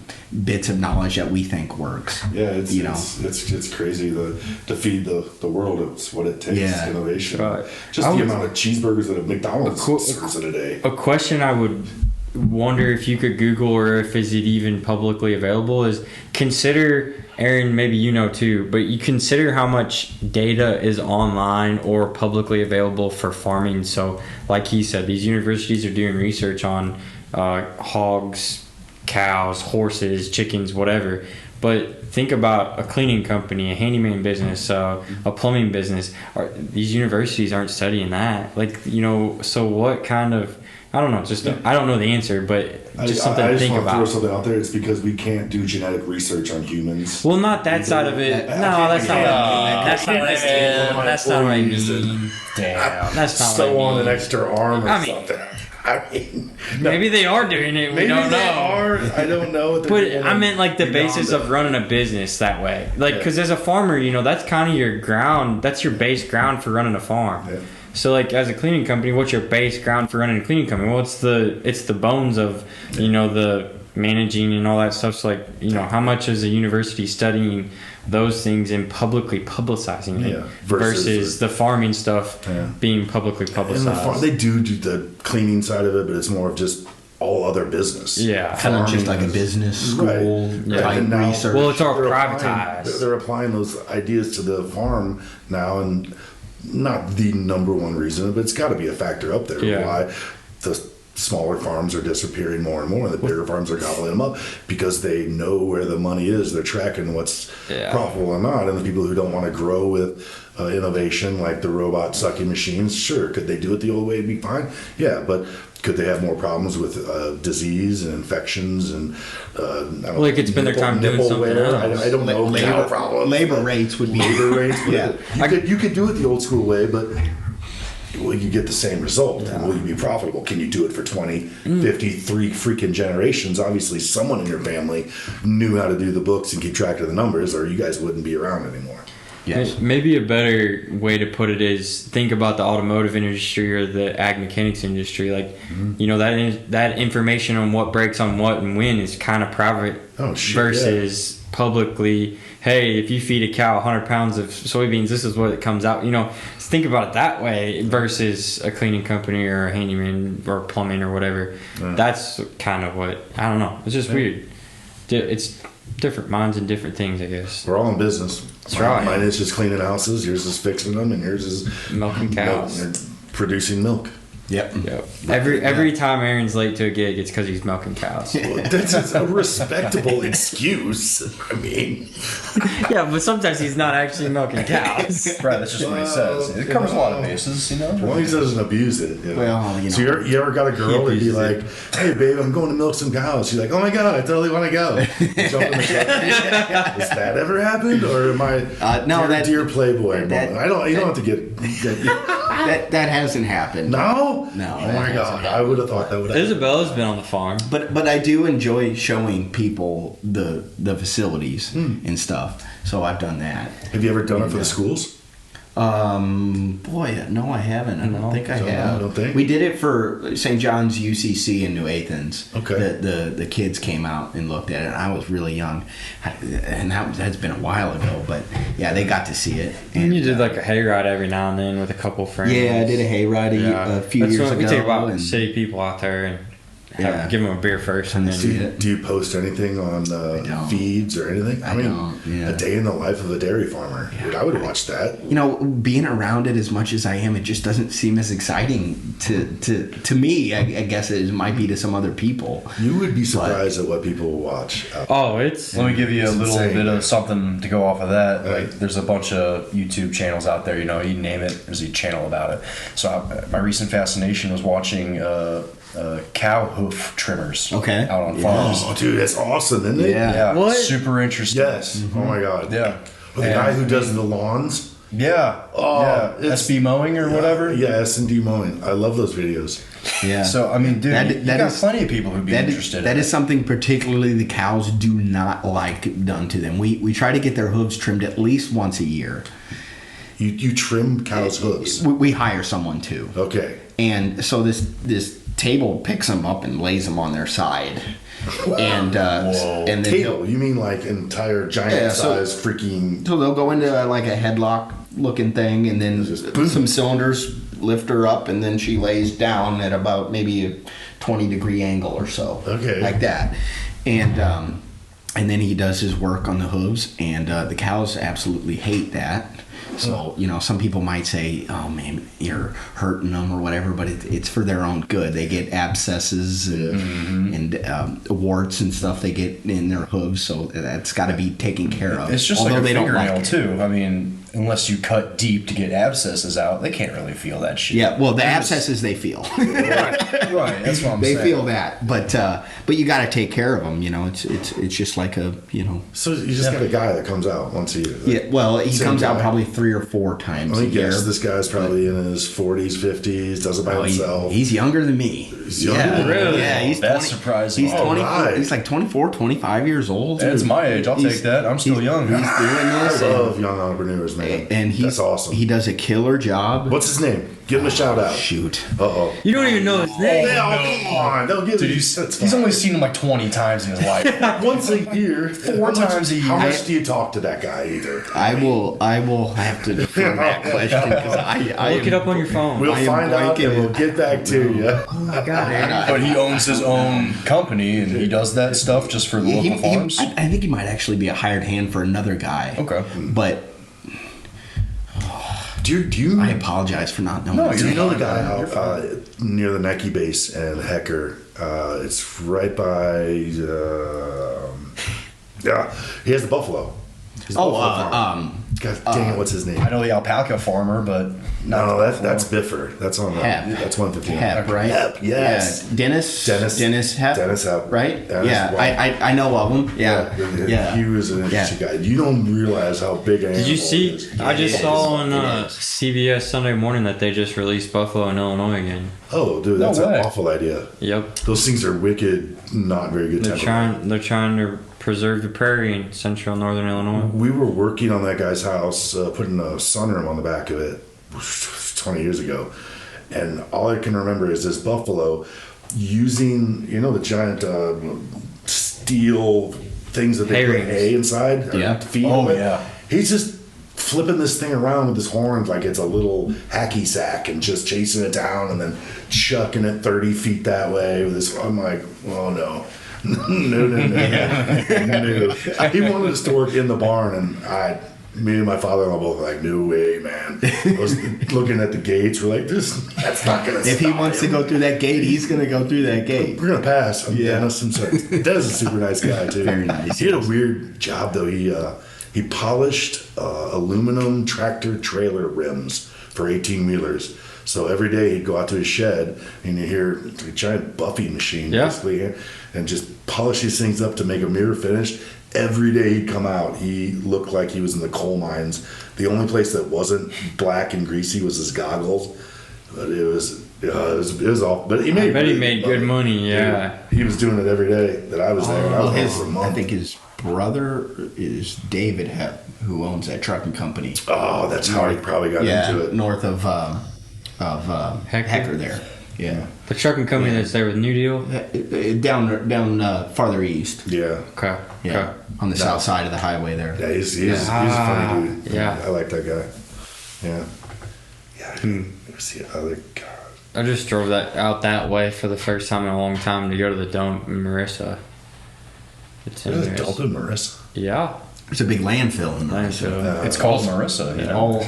bits of knowledge that we think works. Yeah, it's crazy to feed the world. It's what it takes. Yeah. Innovation. Right. Just I the was- amount of cheeseburgers that McDonald's cool- serves in a day. A question I would wonder if you could Google or if is it even publicly available is consider, Aaron, maybe you know too, but you consider how much data is online or publicly available for farming. So like he said, these universities are doing research on hogs, cows, horses, chickens, whatever. But think about a cleaning company, a handyman business, a plumbing business. These universities aren't studying that. So what kind of, I don't know, I don't know the answer, but just something I to just think want to throw about. something out there. It's because we can't do genetic research on humans. Well, not that side of it. No, that's not what I mean. That's not what I mean. Damn. That's not Sew what I on mean. an extra arm or I mean- something. I mean, no, Maybe they are doing it. We maybe don't they know. are. I don't know. What they're doing But I meant like the beyond basis it. of running a business that way. Like, Yeah. because as a farmer, that's kind of your ground. That's your base ground for running a farm. Yeah. So, like, as a cleaning company, what's your base ground for running a cleaning company? Well, it's the bones of, the managing and all that stuff. So, like, how much is a university studying those things and publicly publicizing it Yeah. versus the farming stuff Yeah. being publicly And publicized? they do the cleaning side of it, but it's more of just all other business. Yeah. Kind of just Farming like a is- business school Right. type And now- research. Well, it's all They're privatized. They're applying those ideas to the farm now, and not the number one reason, but it's got to be a factor up there. Yeah. Why the smaller farms are disappearing more and more, and the bigger farms are gobbling them up because they know where the money is. They're tracking what's profitable or not. And the people who don't want to grow with innovation like the robot sucking machines, sure, could they do it the old way and be fine? Yeah, but could they have more problems with disease and infections and Like it's been their time doing something wear? else. I don't know. Labor rates would be Labor rates. Yeah. You could do it the old school way, but will you get the same result? And will you be profitable? Can you do it for 20, 53 freaking generations? Obviously, someone in your family knew how to do the books and keep track of the numbers, or you guys wouldn't be around anymore. Yes. Maybe a better way to put it is think about the automotive industry or the ag mechanics industry. Like, you know, that information on what breaks on what and when is kind of private versus publicly. Hey, if you feed a cow 100 pounds of soybeans, this is what it comes out. You know, think about it that way versus a cleaning company or a handyman or plumbing or whatever. That's kind of what, I don't know. It's just weird. It's different minds and different things, I guess. We're all in business. That's right. Mine is just cleaning houses. Yours is fixing them, and yours is Milking cows. producing milk. Yep. Yep. Every time Aaron's late to a gig, it's because he's milking cows. Well, that's a respectable excuse. I mean, Yeah, but sometimes he's not actually milking cows. Right, that's just what he says. It covers a lot of bases, you know. as long as he doesn't abuse it. You know? Well, you know. So you ever got a girl and be abuses like, "Hey, babe, I'm going to milk some cows." She's like, "Oh my god, I totally want to go." You jump in the truck. Has that ever happened, or am I? No, dear Playboy. that- moment? I don't. You don't have to get. that hasn't happened. No. No, Oh that my hasn't god, I would have thought that would have. Isabella's been on the farm. But I do enjoy showing people the facilities and stuff. So I've done that. Have you ever done it for the schools? Boy, no, I haven't. I don't think I have. I don't think. We did it for St. John's UCC in New Athens. Okay. The kids came out and looked at it. I was really young, and that's been a while ago. But yeah, they got to see it. And you did like a hayride every now and then with a couple friends. Yeah, I did a hayride a few That's years what ago. we take about and- city people out there and give them a beer first, and And then see it. Do you post anything on don't. feeds or anything? I don't, yeah. A day in the life of a dairy farmer. Dude, I would watch that. You know, being around it as much as I am, it just doesn't seem as exciting to me. I guess it might be to some other people. You would be surprised at what people will watch. it's Let me give you a It's little insane, bit man. of something to go off of that. Right. Like, there's a bunch of YouTube channels out there. You know, you name it, there's a channel about it. So my recent fascination was watching cow hoof trimmers. Okay. Out on Yeah. farms. Oh, dude, that's awesome, isn't it? Yeah. Yeah. What? Super interesting. Yes. Oh my god. Yeah. Oh, the guy who does the lawns. Yeah. Oh, yeah. it's- SB mowing or whatever. Yeah, S&D mowing. I love those videos. Yeah. So I mean, dude, That- you that got is- plenty of people who'd be That interested. is in it. something particularly the cows do not like done to them. We try to get their hooves trimmed at least once a year. You trim cows' hooves. We hire someone to, Okay. and so this table picks them up and lays them on their side, and and then Table. You mean like entire giant Yeah, so- size freaking. so they'll go into like a headlock looking thing, and then Just- some cylinders lift her up, and then she lays down at about maybe a 20-degree angle or so. Okay. Like that. And then he does his work on the hooves, and the cows absolutely hate that. So, you know, some people might say, oh man, you're hurting them or whatever, but it's for their own good. They get abscesses and warts and stuff they get in their hooves, so that's got to be taken care of. It's just although like a they don't fingernail like it. too. I mean, unless you cut deep to get abscesses out, they can't really feel that shit. Yeah, well, the abscesses they feel. Right. That's what I'm They saying. feel that, but you got to take care of them. You know, it's just like a, you know. So you just got a guy that comes out once a year. Yeah, well, he Same comes out guy. probably 3 or 4 times Let a me year. guess. This guy's probably in his 40s, 50s, does it by Oh, himself. he's younger than me. He's younger than you? Really? Yeah, he's That's 20 surprising. He's Oh, 24. right. He's like 24, 25 years old. That's my age. I'll He's- take that. I'm still young. He's doing I this, love young entrepreneurs, man. and That's awesome. He does a killer job. What's his name? Give him a shout out. Shoot. Uh-oh. you don't even know his name. Yeah, come on. Don't give Dude, me. he's only seen him like 20 times in his life. once a year. 4 times a year. How much do you talk to that guy either? I will have to defer that question because I Look it up on your phone. We'll I am find out blanking. and we'll get back to you. Oh my god, Aaron. But he owns his own company and he does that stuff just for the local farms. I think he might actually be a hired hand for another guy. Okay. But Do you? I apologize for not knowing. No, his you're You name. know the guy out near the Nike base and Hecker. It's right by. Yeah, he has the buffalo. He's the Oh, buffalo farm. God dang it! What's his name? I know the alpaca farmer, but No, that's Biffer. That's on. Hep. That's 115. Hep, right? Hep, yes. Yeah. Dennis Hep. Dennis Hep. Right? Dennis yeah, Hep. I know of him. Yeah. Yeah. He was an interesting guy. You don't realize how big an Did you animal see? he is. I just It saw is. on It is. CBS Sunday Morning that they just released buffalo in Illinois again. Oh, dude, No that's way. an awful idea. Yep. Those things are wicked, not very good They're temperament. trying to preserve the prairie in central northern Illinois. We were working on that guy's house, putting a sunroom on the back of it 20 years ago. And all I can remember is this buffalo using, the giant steel things that they Hay put rings. hay inside? Yeah. To feed Oh, with. yeah. He's just flipping this thing around with his horns like it's a little hacky sack and just chasing it down and then chucking it 30 feet that way with his. I'm like, oh no. No. No. He wanted us to work in the barn, and me and my father-in-law both were like, no way, man. I was looking at the gates. We're like, that's not gonna. If he stop wants to him. go through that gate, he's going to go through that gate. We're gonna pass. Yeah. Dennis himself. Dennis is a super nice guy too. Very nice. He had a weird job though. He polished aluminum tractor trailer rims for 18-wheelers. So every day he'd go out to his shed and you hear a giant buffing machine Yeah. basically, and just polish these things up to make a mirror finish. Every day he'd come out, he looked like he was in the coal mines. The only place that wasn't black and greasy was his goggles. But it was all. But he made. I bet he really made good money. Yeah. He was doing it every day that I was there. And I Well, was there for a I month. think his brother is David Hep, who owns that trucking company. Oh, that's how he probably got into it. north of Hecker there. Yeah. The trucking company that's there with New Deal. Down farther east. Yeah. Okay. Yeah. Okay. On the south side of the highway there. Yeah, he's a funny dude. Yeah. I like that guy. Yeah. Yeah. Who's the other guy? I just drove out that way for the first time in a long time to go to the dump in Marissa. It's in There's a Marissa. dump in Marissa. Yeah. There's a big landfill in there. Landfill. It's called Marissa. You know?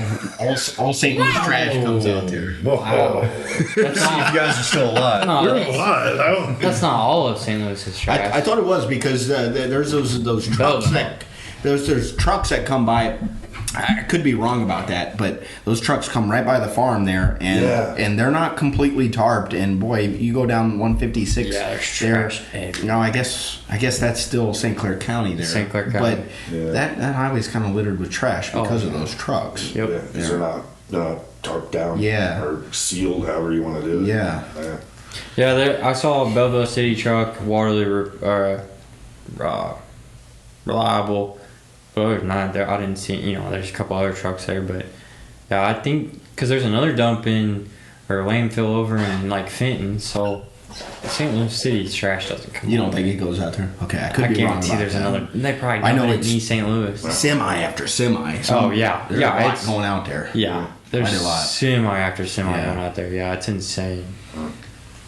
All St. Louis trash comes out there. Whoa. See if you guys are still alive. No, You're that's, alive. I don't. that's not all of St. Louis's trash. I thought it was because there's those trucks that there's trucks that come by. I could be wrong about that, but those trucks come right by the farm there, and they're not completely tarped. And boy, you go down 156. Yeah, there's there. trash everywhere. No, I guess that's still St. Clair County there. St. Clair County. But that highway's kind of littered with trash because of those trucks. Yep. Yeah, because they're not tarped down. Yeah. Or sealed, however you want to do it. Yeah. Yeah, I saw a Belleville City truck, Waterloo, reliable. But not there. I didn't see. There's a couple other trucks there, but yeah, I think because there's another dump in or landfill over in like Fenton, so St. Louis City's trash doesn't come. You don't out. think it goes out there? Okay, I could I be wrong guarantee about there's that. another. They probably I know know it's- in East St. Louis. Semi after semi. Oh, yeah. there's Yeah, a lot it's- going out there. Yeah, there's Quite a lot. semi after semi Yeah. going out there. Yeah, it's insane.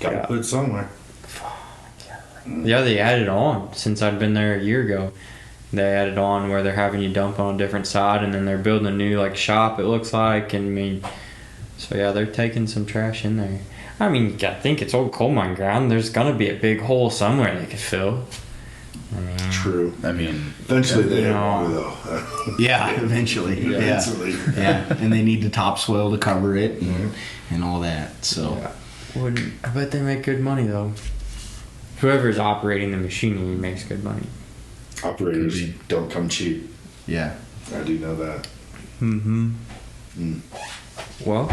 Gotta Yeah. put it somewhere. Yeah, they added on since I'd been there a year ago. They added on where they're having you dump on a different side, and then they're building a new like shop. It looks like, and I mean, so yeah, they're taking some trash in there. I mean, I think it's old coal mine ground. There's gonna be a big hole somewhere they could fill. True. I mean, Eventually they Yeah. have though. Yeah, eventually. Yeah. Eventually. Yeah, and they need the topsoil to cover it and all that. So I bet they make good money though. Whoever's operating the machinery makes good money. Operators don't come cheap. yeah. I do know that. Well,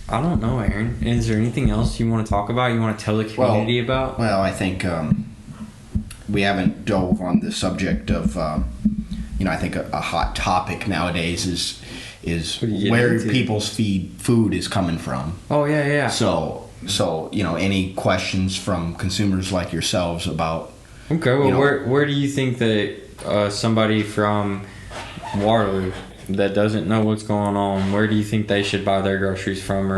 I don't know, Aaron. Is there anything else you want to talk about? You want to tell the community about? Well, I think we haven't dove on the subject of I think a hot topic nowadays is What are you getting where into? people's food is coming from. Oh yeah. So any questions from consumers like yourselves about Okay, well, you know- where do you think that somebody from Waterloo that doesn't know what's going on, where do you think they should buy their groceries from? Or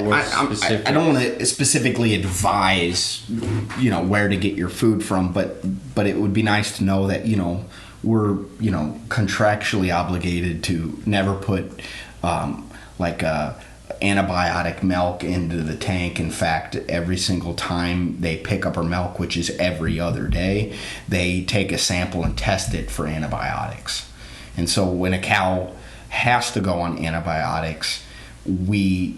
what's specific? I don't want to specifically advise, where to get your food from, but it would be nice to know that, we're, contractually obligated to never put antibiotic milk into the tank. In fact, every single time they pick up her milk, which is every other day, they take a sample and test it for antibiotics. And so when a cow has to go on antibiotics, we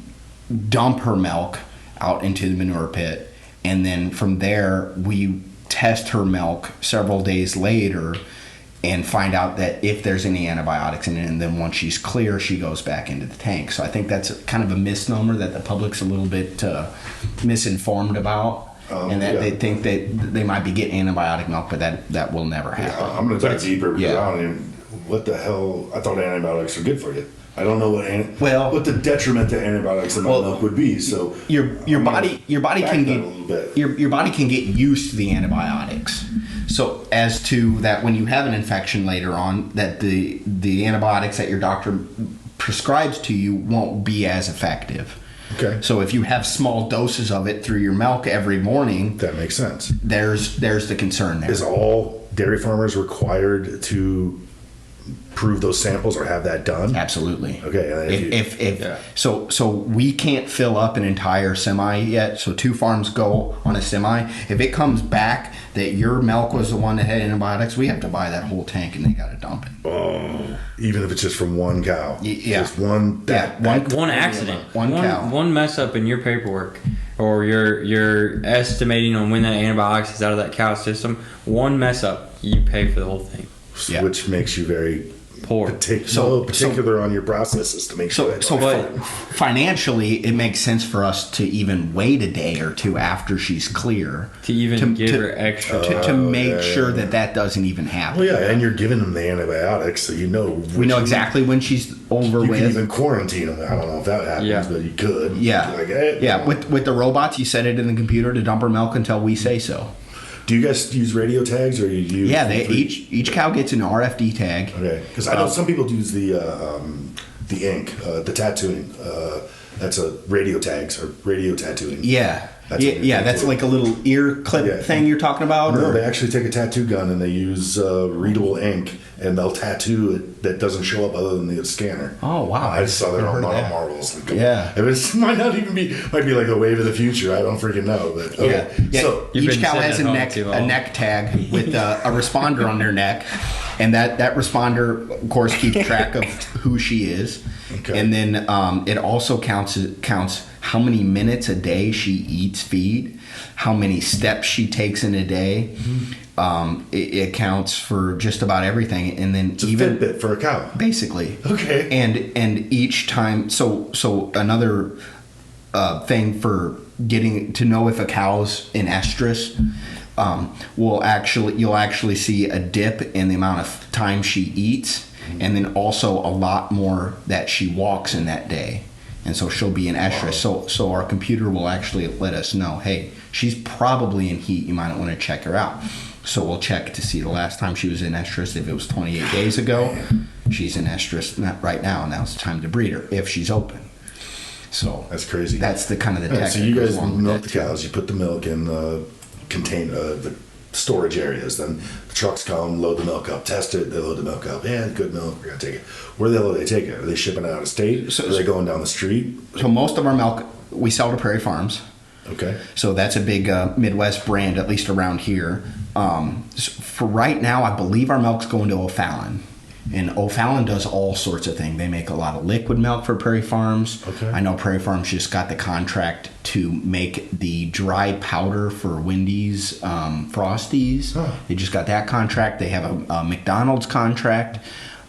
dump her milk out into the manure pit, and then from there we test her milk several days later and find out that if there's any antibiotics in it, and then once she's clear, she goes back into the tank. So I think that's kind of a misnomer that the public's a little bit misinformed about, and that they think that they might be getting antibiotic milk, but that will never happen. Yeah, I'm going to dive deeper because I don't even, what the hell, I thought antibiotics are good for you. I don't know what the detriment to antibiotics in my milk would be. So your body can get your body can get used to the antibiotics. So as to that, when you have an infection later on, that the antibiotics that your doctor prescribes to you won't be as effective. Okay. So if you have small doses of it through your milk every morning, that makes sense. There's the concern there. Is all dairy farmers required to prove those samples or have that done? Absolutely. Okay. So we can't fill up an entire semi yet. So 2 farms go on a semi. If it comes back that your milk was the one that had antibiotics, we have to buy that whole tank and they got to dump it. Oh, even if it's just from one cow. Yeah. Just one. One accident. One cow. One mess up in your paperwork, or you're estimating on when that antibiotics is out of that cow's system. One mess up, you pay for the whole thing. Yeah. Which makes you very poor. particular on your processes to make sure. Financially, it makes sense for us to even wait a day or two after she's clear to even give her extra to make sure that doesn't even happen. Well, yeah, and you're giving them the antibiotics, so you know. We know exactly when she's over you with. You can even quarantine them. I don't know if that happens, but you could. Yeah, like, hey, yeah. With the robots, you set it in the computer to dump her milk until we say so. Do you guys use radio tags, or you use? Yeah, each cow gets an RFD tag. Okay, because I know some people use the ink, the tattooing. That's a radio tags or radio tattooing. Yeah, that's like a little ear clip thing you're talking about. No, they actually take a tattoo gun and they use readable ink, and they'll tattoo it that doesn't show up other than the scanner. Oh wow! I saw that on Marvels. Yeah, it might not even might be like the wave of the future. I don't freaking know, but okay. Yeah. So each cow has a neck tag with a responder on their neck, and that responder, of course, keeps track of who she is. Okay. And then it also counts how many minutes a day she eats feed, how many steps she takes in a day. Mm-hmm. It counts for just about everything, and then it's a Fitbit for a cow, basically. Okay. And each time, so another thing for getting to know if a cow's in estrus, you'll actually see a dip in the amount of time she eats. And then also a lot more that she walks in that day. And so she'll be in estrus. Wow. So our computer will actually let us know, hey, she's probably in heat. You might want to check her out. So we'll check to see the last time she was in estrus. If it was 28 days ago, she's in estrus right now. And now it's time to breed her if she's open. So that's crazy. That's the kind of the tech. So you guys milk the cows. You put the milk in the storage areas. Then the trucks come, load the milk up, test it. They load the milk up. Yeah, good milk. We're gonna take it. Where the hell do they take it? Are they shipping it out of state? Are they going down the street? So most of our milk we sell to Prairie Farms. Okay. So that's a big Midwest brand, at least around here. For right now, I believe our milk's going to O'Fallon. And O'Fallon does all sorts of things. They make a lot of liquid milk for Prairie Farms. Okay. I know Prairie Farms just got the contract to make the dry powder for Wendy's Frosties. Huh. They just got that contract. They have a McDonald's contract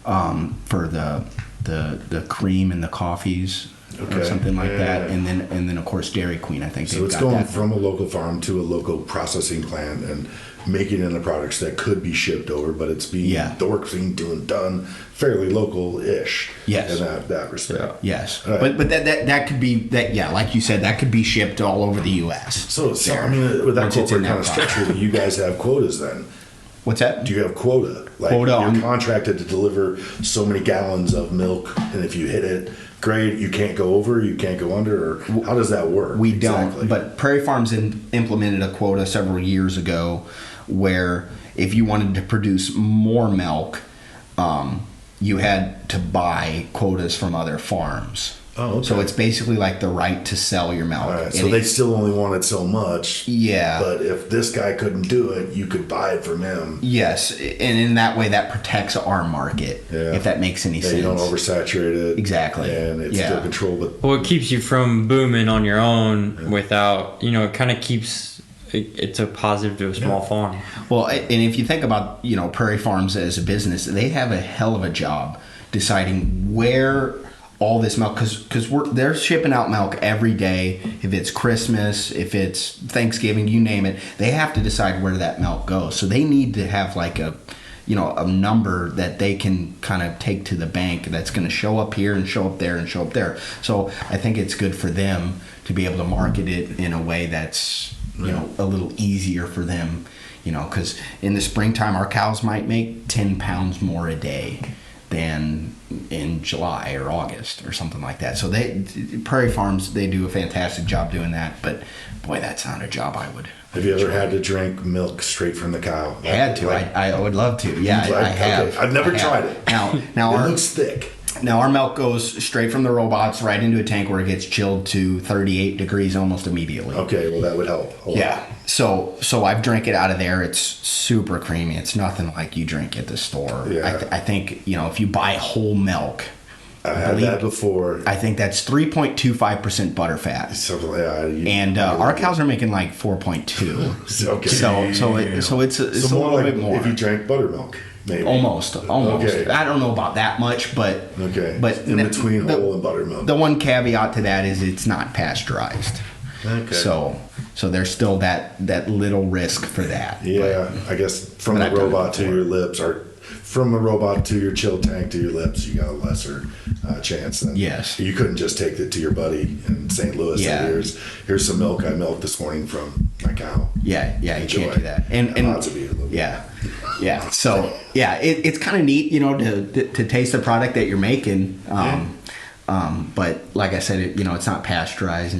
for the cream and the coffees. Or something like that, and then of course Dairy Queen. I think so. It's going from a local farm to a local processing plant and making into products that could be shipped over, but it's being the work's being done fairly local-ish. Yes, in that respect. Yes, right. but that could be that. Yeah, like you said, that could be shipped all over the U.S. So I mean, with that corporate kind of structure, you guys have quotas then. What's that? Do you have quota? Like you're contracted to deliver so many gallons of milk, and if you hit it, great. You can't go over, you can't go under, or how does that work? We don't. But Prairie Farms implemented a quota several years ago, where if you wanted to produce more milk, you had to buy quotas from other farms. Oh, okay. So it's basically like the right to sell your milk. All right, And so they still only wanted so much. Yeah. But if this guy couldn't do it, you could buy it from him. Yes, and in that way, that protects our market. Yeah. If that makes any Yeah, sense. you don't oversaturate it. Exactly. And it's Yeah. still controlled. But Well, it keeps you from booming on your own without, it kind of keeps it's a positive to a small farm. Well, and if you think about Prairie Farms as a business, they have a hell of a job deciding where all this milk, because they're shipping out milk every day. If it's Christmas, if it's Thanksgiving, you name it, they have to decide where that milk goes. So they need to have like a number that they can kind of take to the bank that's going to show up here and show up there and show up there. So I think it's good for them to be able to market it in a way that's a little easier for them, because in the springtime our cows might make 10 pounds more a day than in July or August or something like that. So Prairie Farms, they do a fantastic job doing that, but boy, that's not a job I would. have you ever had to drink milk straight from the cow? Had to. I would love to. Yeah, I have. Okay. I've never tried it. Now It looks thick. Now our milk goes straight from the robots right into a tank where it gets chilled to 38 degrees almost immediately. Okay, well that would help. a lot. Yeah. So I've drank it out of there. It's super creamy. It's nothing like you drink at the store. Yeah. I think if you buy whole milk, I had that before. I think that's 3.25% butter fat. Something like that. And our cows are making like 4.2. Okay. So it's a more little like bit more. if you drank buttermilk, maybe. Almost. Okay. I don't know about that much, but Okay. But in between whole and buttermilk. The one caveat to that is it's not pasteurized. Okay. So there's still that little risk for that. Yeah, I guess from but the I've done it robot to before. your lips, or from the robot to your chill tank to your lips, you got a lesser chance. Than Yes. You couldn't just take it to your buddy in St. Louis. Yeah. And here's some milk I milked this morning from my cow. Yeah, you Enjoy. can't do that. And lots of beer. yeah. So yeah, it's kind of neat, to taste the product that you're making. But like I said, it's not pasteurized,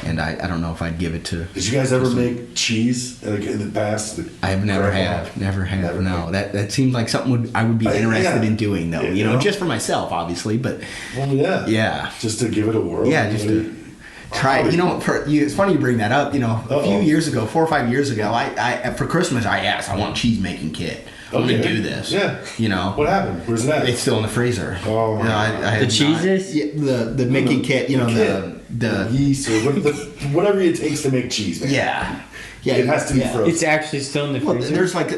and I don't know if I'd give it to. Did you guys ever make cheese like in the past? I've never have. No, that seems like something I would be interested in doing though. Just for myself, obviously, but Well, yeah. Yeah. Just to give it a whirl. yeah, just to try. It's funny you bring that up. A few years ago, 4 or 5 years ago, I for Christmas I asked, I want a cheese making kit. I want to do this. Yeah. What happened? Where's that? It's still in the freezer. Oh, my I The cheeses? the making kit. The yeast or whatever it takes to make cheese. Man. yeah. It has to be frozen. It's actually still in the Well, freezer.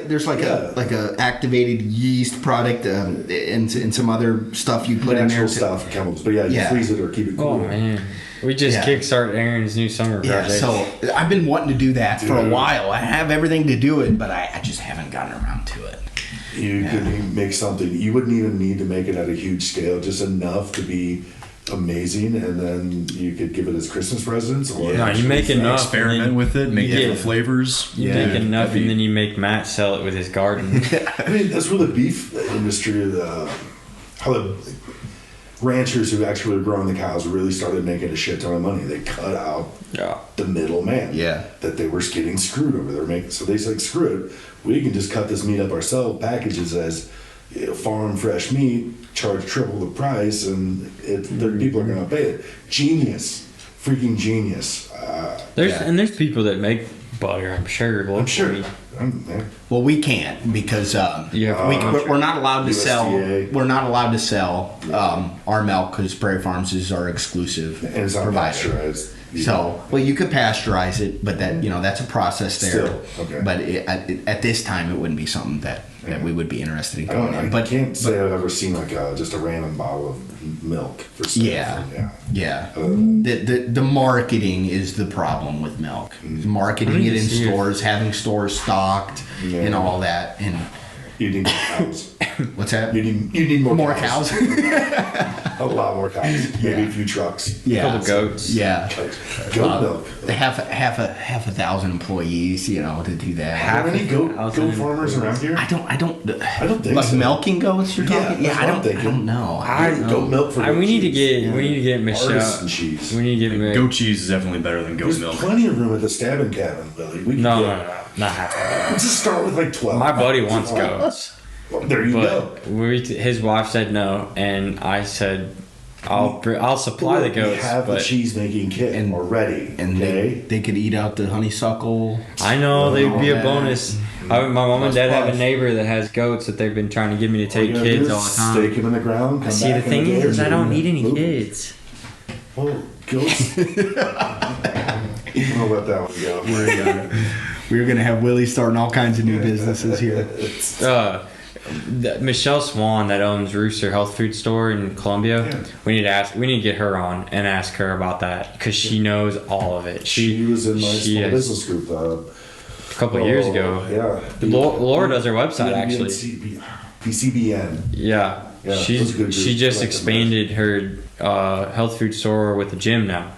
there's a activated yeast product and some other stuff you put in there. Natural stuff, chemicals. But you freeze it or keep it cool. Oh man, we just kickstart Aaron's new summer Yeah, project. so I've been wanting to do that for a while. I have everything to do it, but I just haven't gotten around to it. You could make something. You wouldn't even need to make it at a huge scale, just enough to be amazing, and then you could give it as Christmas presents. Or No, you make enough. Experiment and then with it, make Yeah. different flavors. You make enough, and then you make Matt sell it with his garden. I mean, that's where the beef industry, how the ranchers who actually were growing the cows really started making a shit ton of money. They cut out Yeah. the middleman. Yeah. That they were getting screwed over there making. So they said, screw it. We can just cut this meat up ourselves, packages as farm fresh meat, charge triple the price, and people are going to pay it. Genius. Freaking genius. There's people that make butter. I'm sure. Locally. I'm sure. Well, we can't because we're not allowed to sell. USDA. We're not allowed to sell our milk because Prairie Farms is our exclusive And it's not provider. pasteurized. So, well, you could pasteurize it, but that's a process there. Still, okay. But at this time, it wouldn't be something that we would be interested in going in. I can't say I've ever seen just a random bottle of milk for sale. Yeah. The marketing is the problem with milk. Marketing it in stores, having stores stocked, and all that. And You need more cows. what's that? You need more cows. A lot more cows. Maybe a few trucks. Yeah. Couple goats. Yeah. Goat milk. Half a thousand employees, to do that. How many goat thousand farmers around here? I don't think like so. milking goats. You're talking? that's what I'm I thinking. don't know. Goat milk for we need to cheese. get Michelle. Artisan cheese. We need to get Goat cheese is definitely better than goat There's milk. plenty of room at the stabbing cabin, Billy. We can No, get- not happening. Let's just start with like 12. My buddy wants goats. Well, there you go. But his wife said no, and I said, I'll supply the goats. We have the but cheese making kit already. And they could eat out the honeysuckle. I know they'd be a Yeah. bonus. My mom and dad have a Plus. neyeighbor that has goats that they've been trying to get me to take All you gotta kids do all is the time. Stake them in the ground. Come See, the back in thing a day or is, I two don't and need any move 'em. kids. Oh, goats. I'll let that one go. We're gonna have Willie starting all kinds of new businesses here. Michelle Swan that owns Rooster Health Food Store in Columbia. Yeah. We need to get her on and ask her about that because she knows all of it. She was in my small is- business group a couple of years ago. Yeah. Laura does her website actually. PCBN. Yeah, Yeah, it was a good she group. just I like them expanded her health food store with a gym now,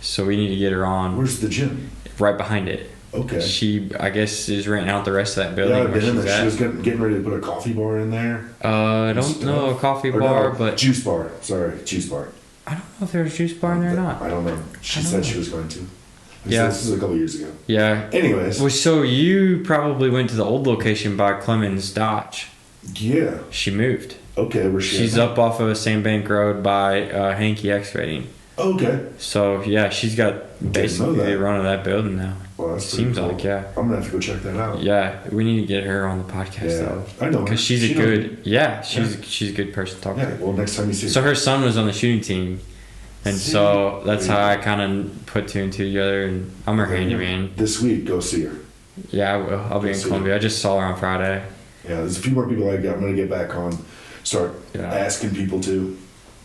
so we need to get her on Where's the gym? right behind it. Okay. She, I guess, is renting out the rest of that building Yeah, I've where been in she's there. She was at. getting ready to put a coffee bar in there. I don't know a coffee Or bar, no, but juice bar. Sorry, juice bar. I don't know if there's a juice bar in there or not. I don't know. She said she was going to. Yeah. This is a couple years ago. Yeah. Anyways, Well, so you probably went to the old location by Clemens Dodge. yeah. She moved. Okay, where's she? She's at? up off of Sandbank Road by Hankey Excavating. Okay. So yeah, she's got basically that. the run of that building now. Well, that's pretty Seems cool. like, yeah. I'm gonna have to go check that out. Yeah, we need to get her on the podcast Yeah. though. I know her. Because she's She a knows good, me. yeah, she's a good person to talk Yeah. to. Well, next time you see So her. her son was on the shooting team, and See? so that's how I kind of put two and two together. And I'm her handyman. This week, go see her. Yeah, I will. I'll be in See. Columbia. I just saw her on Friday. Yeah, there's a few more people I'm gonna get back on. Start Yeah. asking people too.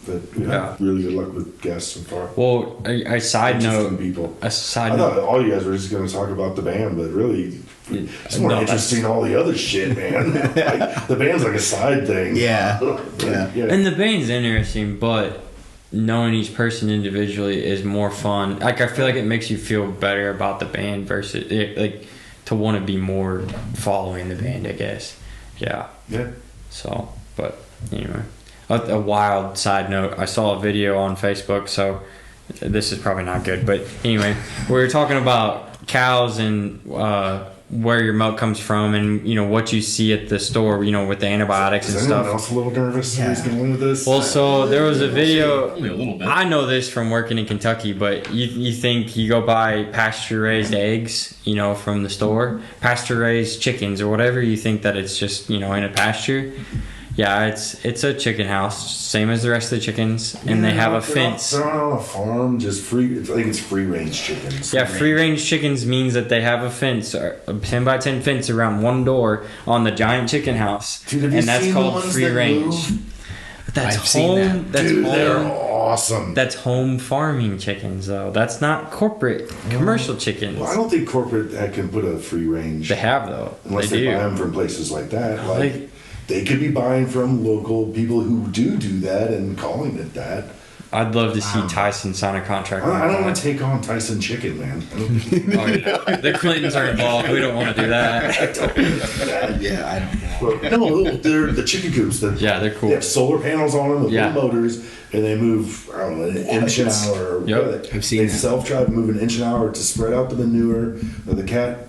But we have Yeah. really good luck with guests so far. Well, a side Interesting note. people. A side I thought note. all you guys were just going to talk about the band, but really, it's more No, interesting all the other shit, man. Like, the band's like a side thing. Yeah. Yeah. And the band's interesting, but knowing each person individually is more fun. Like I feel like it makes you feel better about the band versus like to want to be more following the band. I guess. Yeah. Yeah. So, but anyway, a wild side note. I saw a video on Facebook, so this is probably not good. But anyway, we were talking about cows and where your milk comes from, and what you see at the store, with the antibiotics Is and anyone stuff. else a little nervous who's going to win with this? Well, so there was a video. Only a little bit. I know this from working in Kentucky, but you think you go buy pasture raised eggs, from the store, pasture raised chickens or whatever. You think that it's just in a pasture. Yeah, it's a chicken house, same as the rest of the chickens, and they have a fence. They're not on a farm, just free. I think it's free range chickens. Yeah, free range chickens means that they have a fence, a 10 by 10 fence around one door on the giant chicken house, Dude, have you and that's seen the called ones free that range. move? But that's I've seen home. that. That's Dude, they're home. awesome. That's home farming chickens, though. That's not corporate commercial chickens. Well, I don't think corporate can put a free range. They have though. Unless they they do. buy them from places like that. Like- Like, they could be buying from local people who do that and calling it that. I'd love to see Tyson sign a contract. I like don't want that. to take on Tyson Chicken, man. I don't Oh, yeah. The Clintons are involved. We don't want to do that. Yeah, I don't know. But, no, they're the chicken coops. Yeah, they're cool. They have solar panels on them with Yeah. little motors, and they move, I don't know, an inch an hour. Yep. I've seen They that. self-drive, move an inch an hour to spread out the manure, the cat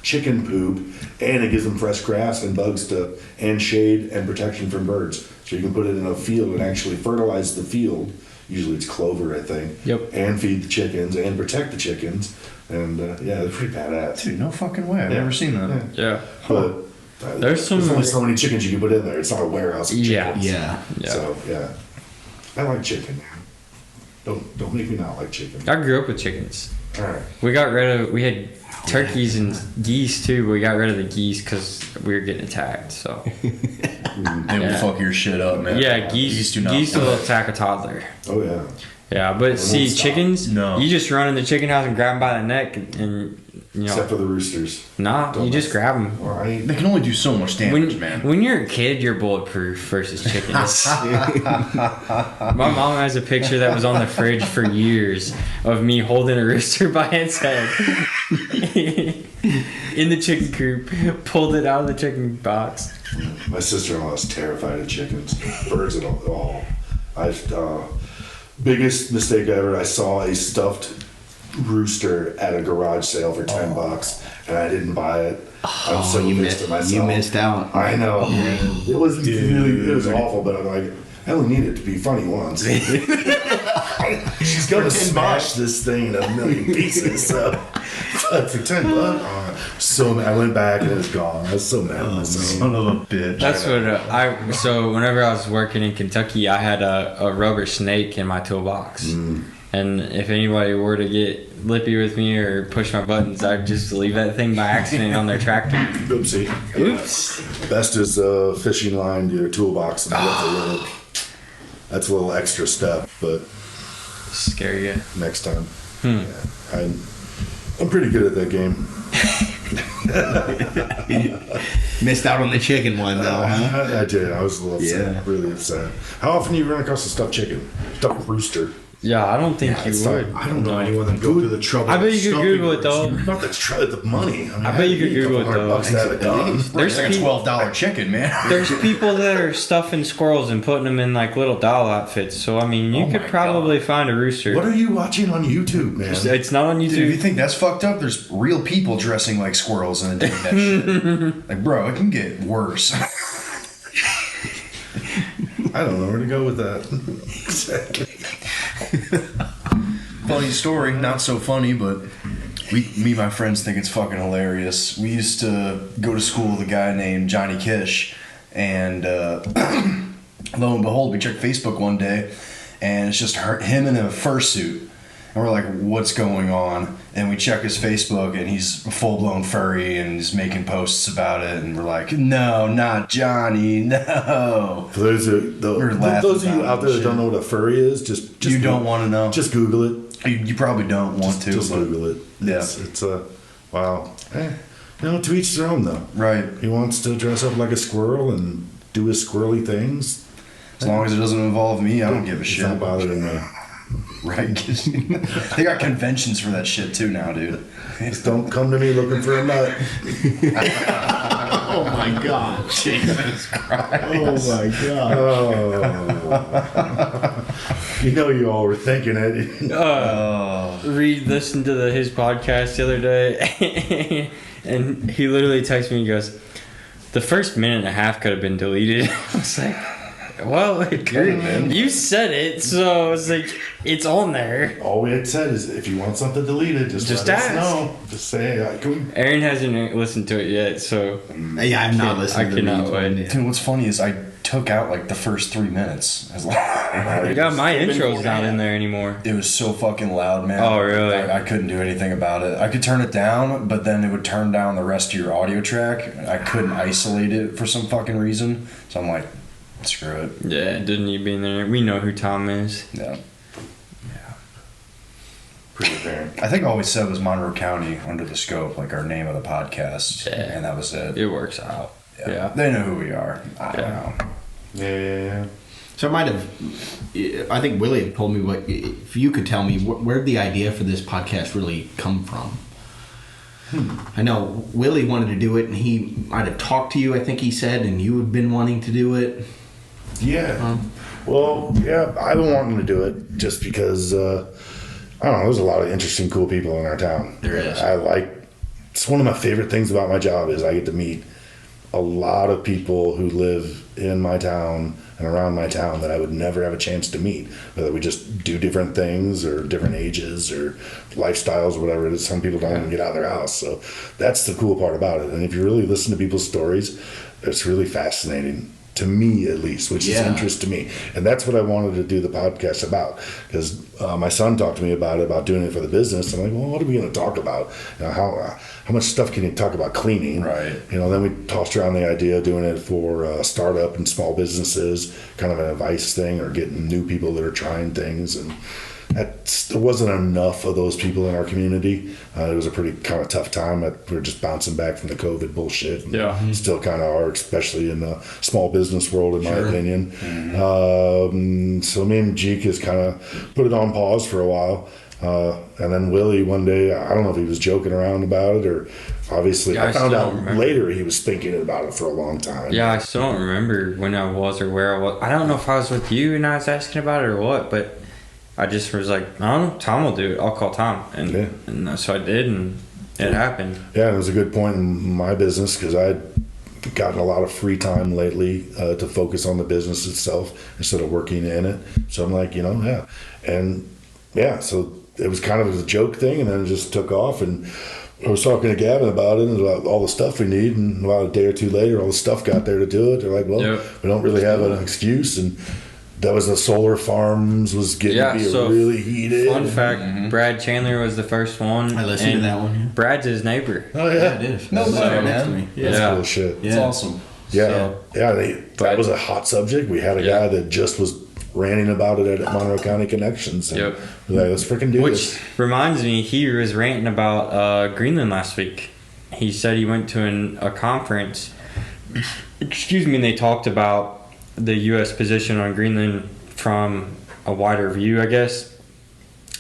chicken poop, and it gives them fresh grass and bugs and shade and protection from birds. So you can put it in a field and actually fertilize the field. Usually it's clover, I think. Yep. And feed the chickens and protect the chickens. And yeah, they're pretty badass. Dude, no fucking way. I've Yeah. never seen that. Yeah. Yeah. But There's some- only so many chickens you can put in there. It's not a warehouse of Yeah. chickens. Yeah. Yeah. So yeah, I like chicken, man. Don't make me not like chicken. I grew up with chickens. All right. We had turkeys and geese too, but we got rid of the geese because we were getting attacked. So They will Yeah. fuck your shit up, man. yeah, geese do not. will attack a toddler. Oh yeah. Yeah, but see, stop. chickens, No. you just run in the chicken house and grab them by the neck, and Except for the roosters. nah, you just grab them. Well, They can only do so much damage, man. When you're a kid, you're bulletproof versus chickens. My mom has a picture that was on the fridge for years of me holding a rooster by its head in the chicken coop, pulled it out of the chicken box. my sister-in-law is terrified of chickens, birds and all. Biggest mistake ever. I saw a stuffed rooster at a garage sale for $10, and I didn't buy it. I'm so pissed at myself. You missed out. I know. It was really, it was awful, but I'm like, I only need it to be funny once. She's gonna smash this thing in a million pieces. So, but for $10, so mad. I went back and it was gone. I was so mad at myself. Son of a bitch. That's what so whenever I was working in Kentucky, I had a rubber snake in my toolbox. And if anybody were to get lippy with me or push my buttons, I'd just leave that thing by accident on their tractor. Oopsie. Oops. Best is fishing line to your toolbox. And that's a little extra step, but Scare you. next time. Yeah, I'm pretty good at that game. Missed out on the chicken one though, huh? I did. I was a little upset. Really upset. How often do you run across a stuffed chicken? Stuffed rooster? Yeah, I don't think you would. I don't know anyone that go through the trouble. I bet you of could stuffing Google it, though. roosters. Not the money. I bet you could Google it, though. $200 to have it done. There's like a $12 chicken, man. There's people that are stuffing squirrels and putting them in like little doll outfits. So I mean, you could probably find a rooster. What are you watching on YouTube, man? It's not on Dude, if you YouTube. think that's fucked up, there's real people dressing like squirrels and then doing that shit. Like, bro, it can get worse. I don't know where to go with that. Funny story, not so funny, but me and my friends think it's fucking hilarious. We used to go to school with a guy named Johnny Kish, and lo and behold, we checked Facebook one day, and it's just him in a fursuit. And we're like, what's going on? And we check his Facebook, and he's a full-blown furry, and he's making posts about it. And we're like, no, not Johnny, no. For those of those of you out there that don't know what a furry is, just You don't want to know. Just Google it. You probably don't want to. Just but- Google it. Yeah. It's a wow. To each their own though. Right. He wants to dress up like a squirrel and do his squirrely things. As long as it doesn't involve me, I don't give a It's shit. not bothering me. Right? They got conventions for that shit too now, dude. Just don't come to me looking for a nut. Oh my god. Jesus Christ. Oh my god. Oh. You know you all were thinking it. Reed listened to his podcast the other day, and he literally texted me and goes, "The first minute and a half could have been deleted." I was like, well, you said it, so it's like, it's on there. All we had said is if you want something deleted, just let ask. us know. Just say, Aaron hasn't listened to it yet, so Yeah, I'm not listening. I cannot wait. Dude, what's funny is I took out like the first 3 minutes. Yeah, my intro's not in there anymore. It was so fucking loud, man. Oh, really? I couldn't do anything about it. I could turn it down, but then it would turn down the rest of your audio track. I couldn't isolate it for some fucking reason. So I'm like, screw it. Yeah, didn't you be in there? We know who Tom is. Yeah. pretty apparent. I think all we said was Monroe County under the scope, like our name of the podcast. Yeah. And that was it. It works out. Yeah. They know who we are. I don't know. Yeah. So I might have. I think Willie had told me what. If you could tell me where'd the idea for this podcast really come from. I know Willie wanted to do it, and he might have talked to you. I think he said, and you had been wanting to do it. Yeah. Well, yeah, I've been wanting to do it just because, I don't know, there's a lot of interesting, cool people in our town. There is. It's one of my favorite things about my job is I get to meet a lot of people who live in my town and around my town that I would never have a chance to meet, whether we just do different things or different ages or lifestyles or whatever it is. Some people don't even get out of their house. So that's the cool part about it. And if you really listen to people's stories, it's really fascinating. To me, at least, which is interest to me. And that's what I wanted to do the podcast about. Because my son talked to me about doing it for the business. I'm like, well, what are we going to talk about? You know, how much stuff can you talk about cleaning? Right. You know, then we tossed around the idea of doing it for startup and small businesses, kind of an advice thing, or getting new people that are trying things. And there wasn't enough of those people in our community. It was a pretty kind of tough time. We were just bouncing back from the COVID bullshit. And still kind of are, especially in the small business world, in my opinion. Mm-hmm. So me and Jeek has kind of put it on pause for a while. And then Willie one day, I don't know if he was joking around about it or obviously I found out later he was thinking about it for a long time. Yeah, I still don't remember when I was or where I was. I don't know if I was with you and I was asking about it or what, but I just was like, I don't know, Tom will do it. I'll call Tom, and Yeah. and that's what I did, and it happened. Yeah, it was a good point in my business because I'd gotten a lot of free time lately to focus on the business itself instead of working in it. So I'm like, yeah. And yeah, so it was kind of a joke thing, and then it just took off. And I was talking to Gavin about it and about all the stuff we need. And about a day or two later, all the stuff got there to do it. They're like, well, Yep. we don't really have an excuse. And that was the solar farms was getting to be really heated. Fun fact: Brad Chandler was the first one. I listened to and that one, yeah. Brad's his neighbor. Oh yeah, it is. No That's way, right next to man. me. That's Yeah. cool shit. It's Yeah. awesome. Yeah, So- that but- was a hot subject. We had a Yeah. guy that just was ranting about it at Monroe County Connections. And Yep. we're like, let's freaking do Which this. reminds me, he was ranting about Greenland last week. He said he went to a conference. Excuse me, and they talked about the U.S. position on Greenland from a wider view, I guess.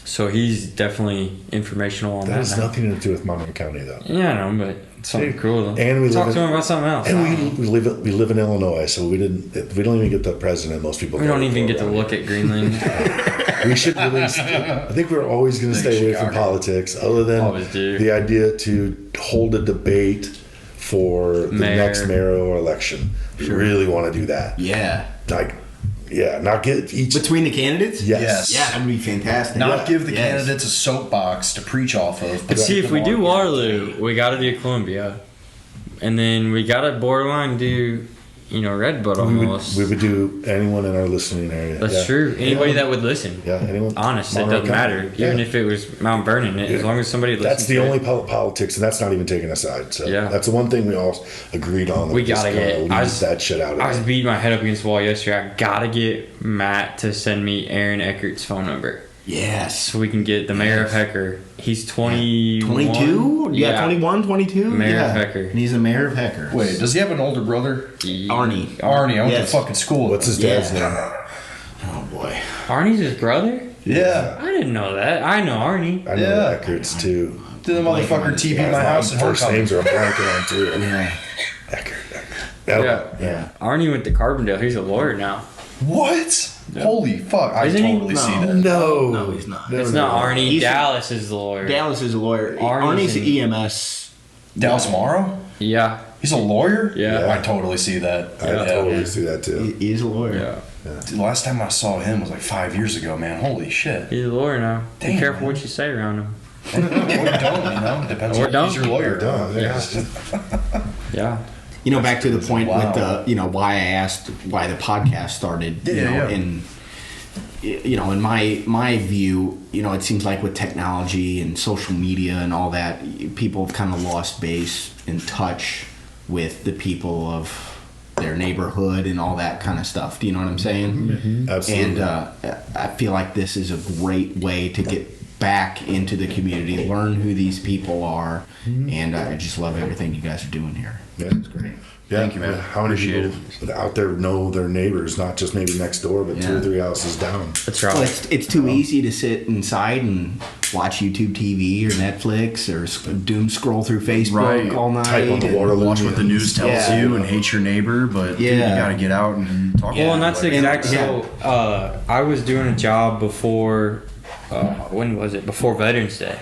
So he's definitely informational on That that. has now. nothing to do with Monroe County, though. Yeah, I know, but it's something Hey, cool. Though. and we Talk live to in- him about something else. And we live in Illinois, so we don't even get the president. Most people We don't vote even for get to around look at Greenland. here. We should release. I think we're always going to stay away from Chicago. politics, other than Always do. the idea to hold a debate for the Mayor. next mayoral election. We really want to do that. Yeah. Like, yeah, not get each. Between the candidates? Yes. Yeah, that would be fantastic. Not Yeah. give the Yes. candidates a soapbox to preach off of. But see, if we do Market. Waterloo, we got to do Columbia, and then we got to borderline do, Redbud almost. We would do anyone in our listening area. That's Yeah. true. Anybody Anyone- that would listen. Yeah, anyone. Honest, it Monroe doesn't County. matter. Yeah. Even if it was Mount Vernon, as long as somebody listens. That's the to only it. politics, and that's not even taking a side. So Yeah. that's the one thing we all agreed on. That We just gotta kinda get- leave I was- that shit out of I was it. beating my head up against the wall yesterday. I gotta get Matt to send me Aaron Eckert's phone number Yes. so we can get the mayor of Hecker. He's 21. 22? Yeah, 21, 22? Mayor yeah. of Hecker. And he's the mayor of Hecker. Wait, does he have an older brother? Arnie. Arnie, I went Yes. to fucking school. What's his dad's name? Oh, boy. Arnie's his brother? Yeah. I didn't know that. I know Arnie. I know Yeah. Eckert's too. Did the motherfucker TP my house in First homecoming? names are a blanking on too. Yeah. Eckert. Yeah. Yeah. Arnie went to Carbondale. He's a lawyer now. What? Holy fuck! I Isn't he? totally see No. that. No, No, he's not. No, It's no, not no. Arnie. He's- Dallas is the lawyer. Dallas is a lawyer. Arnie's Arnie's in- EMS. Dallas Morrow? Yeah. He's a lawyer? Yeah. I totally see that. I totally see that too. He's a lawyer. Yeah. Dude, the last time I saw him was like 5 years ago, man. Holy shit. He's a lawyer now. Be Damn, careful man. what you say around him. Or don't, Depends Or on don't. who's your lawyer. Duh, yeah. Yeah. Back to the point Wow. with the, why I asked why the podcast started. Yeah. And in my view, it seems like with technology and social media and all that, people have kind of lost base and touch with the people of their neighborhood and all that kind of stuff. Do you know what I'm saying? Absolutely. And I feel like this is a great way to get back into the community, learn who these people are, and I just love everything you guys are doing here. Yeah. It's great. Yeah, Thank you, man. How many Appreciate people out there know their neighbors, not just maybe next door, but 2 or Yeah. 3 houses down? That's Well, right. it's too easy to sit inside and watch YouTube TV or Netflix or doom scroll through Facebook Right. all night. Type on the and- water Watch what the news tells Yeah. you and hate your neighbor, but dude, Yeah. you gotta get out and talk Well, about and that's it. exactly yeah. so. I was doing a job before. When was it? Before Veterans Day,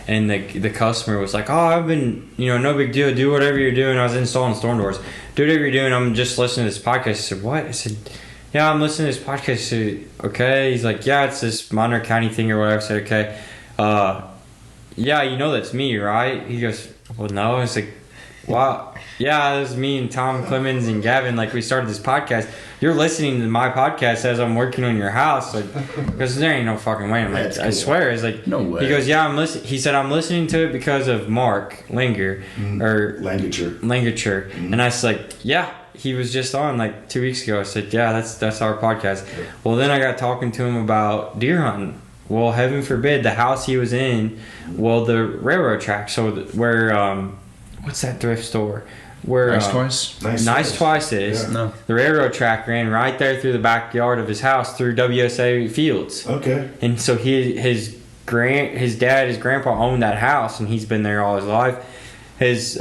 and the customer was like, "Oh, I've been, no big deal. Do whatever you're doing." I was installing storm doors. Do whatever you're doing. I'm just listening to this podcast. I said, "What?" I said, "Yeah, I'm listening to this podcast." I said, "Okay." He's like, "Yeah, it's this Monroe County thing or whatever." I said, "Okay." Yeah, that's me, right? He goes, "Well, no." I was like, "Wow, yeah, this is me and Tom Clemens and Gavin. Like, we started this podcast. You're listening to my podcast as I'm working on your house, like, because there ain't no fucking way." I'm like, That's I cool. swear, it's like, No way. He goes, "Yeah, I'm listening." He said, "I'm listening to it because of Mark Linger or Langature. Langature," and I was like, "Yeah." He was just on like 2 weeks ago. I said, "Yeah, that's our podcast." Well, then I got talking to him about deer hunting. Well, heaven forbid, the house he was in, the railroad track. So where, what's that thrift store? Where Nice Twice? Nice Twice is. Yeah. No. The railroad track ran right there through the backyard of his house through WSA Fields. Okay. And so his grandpa owned that house, and he's been there all his life. His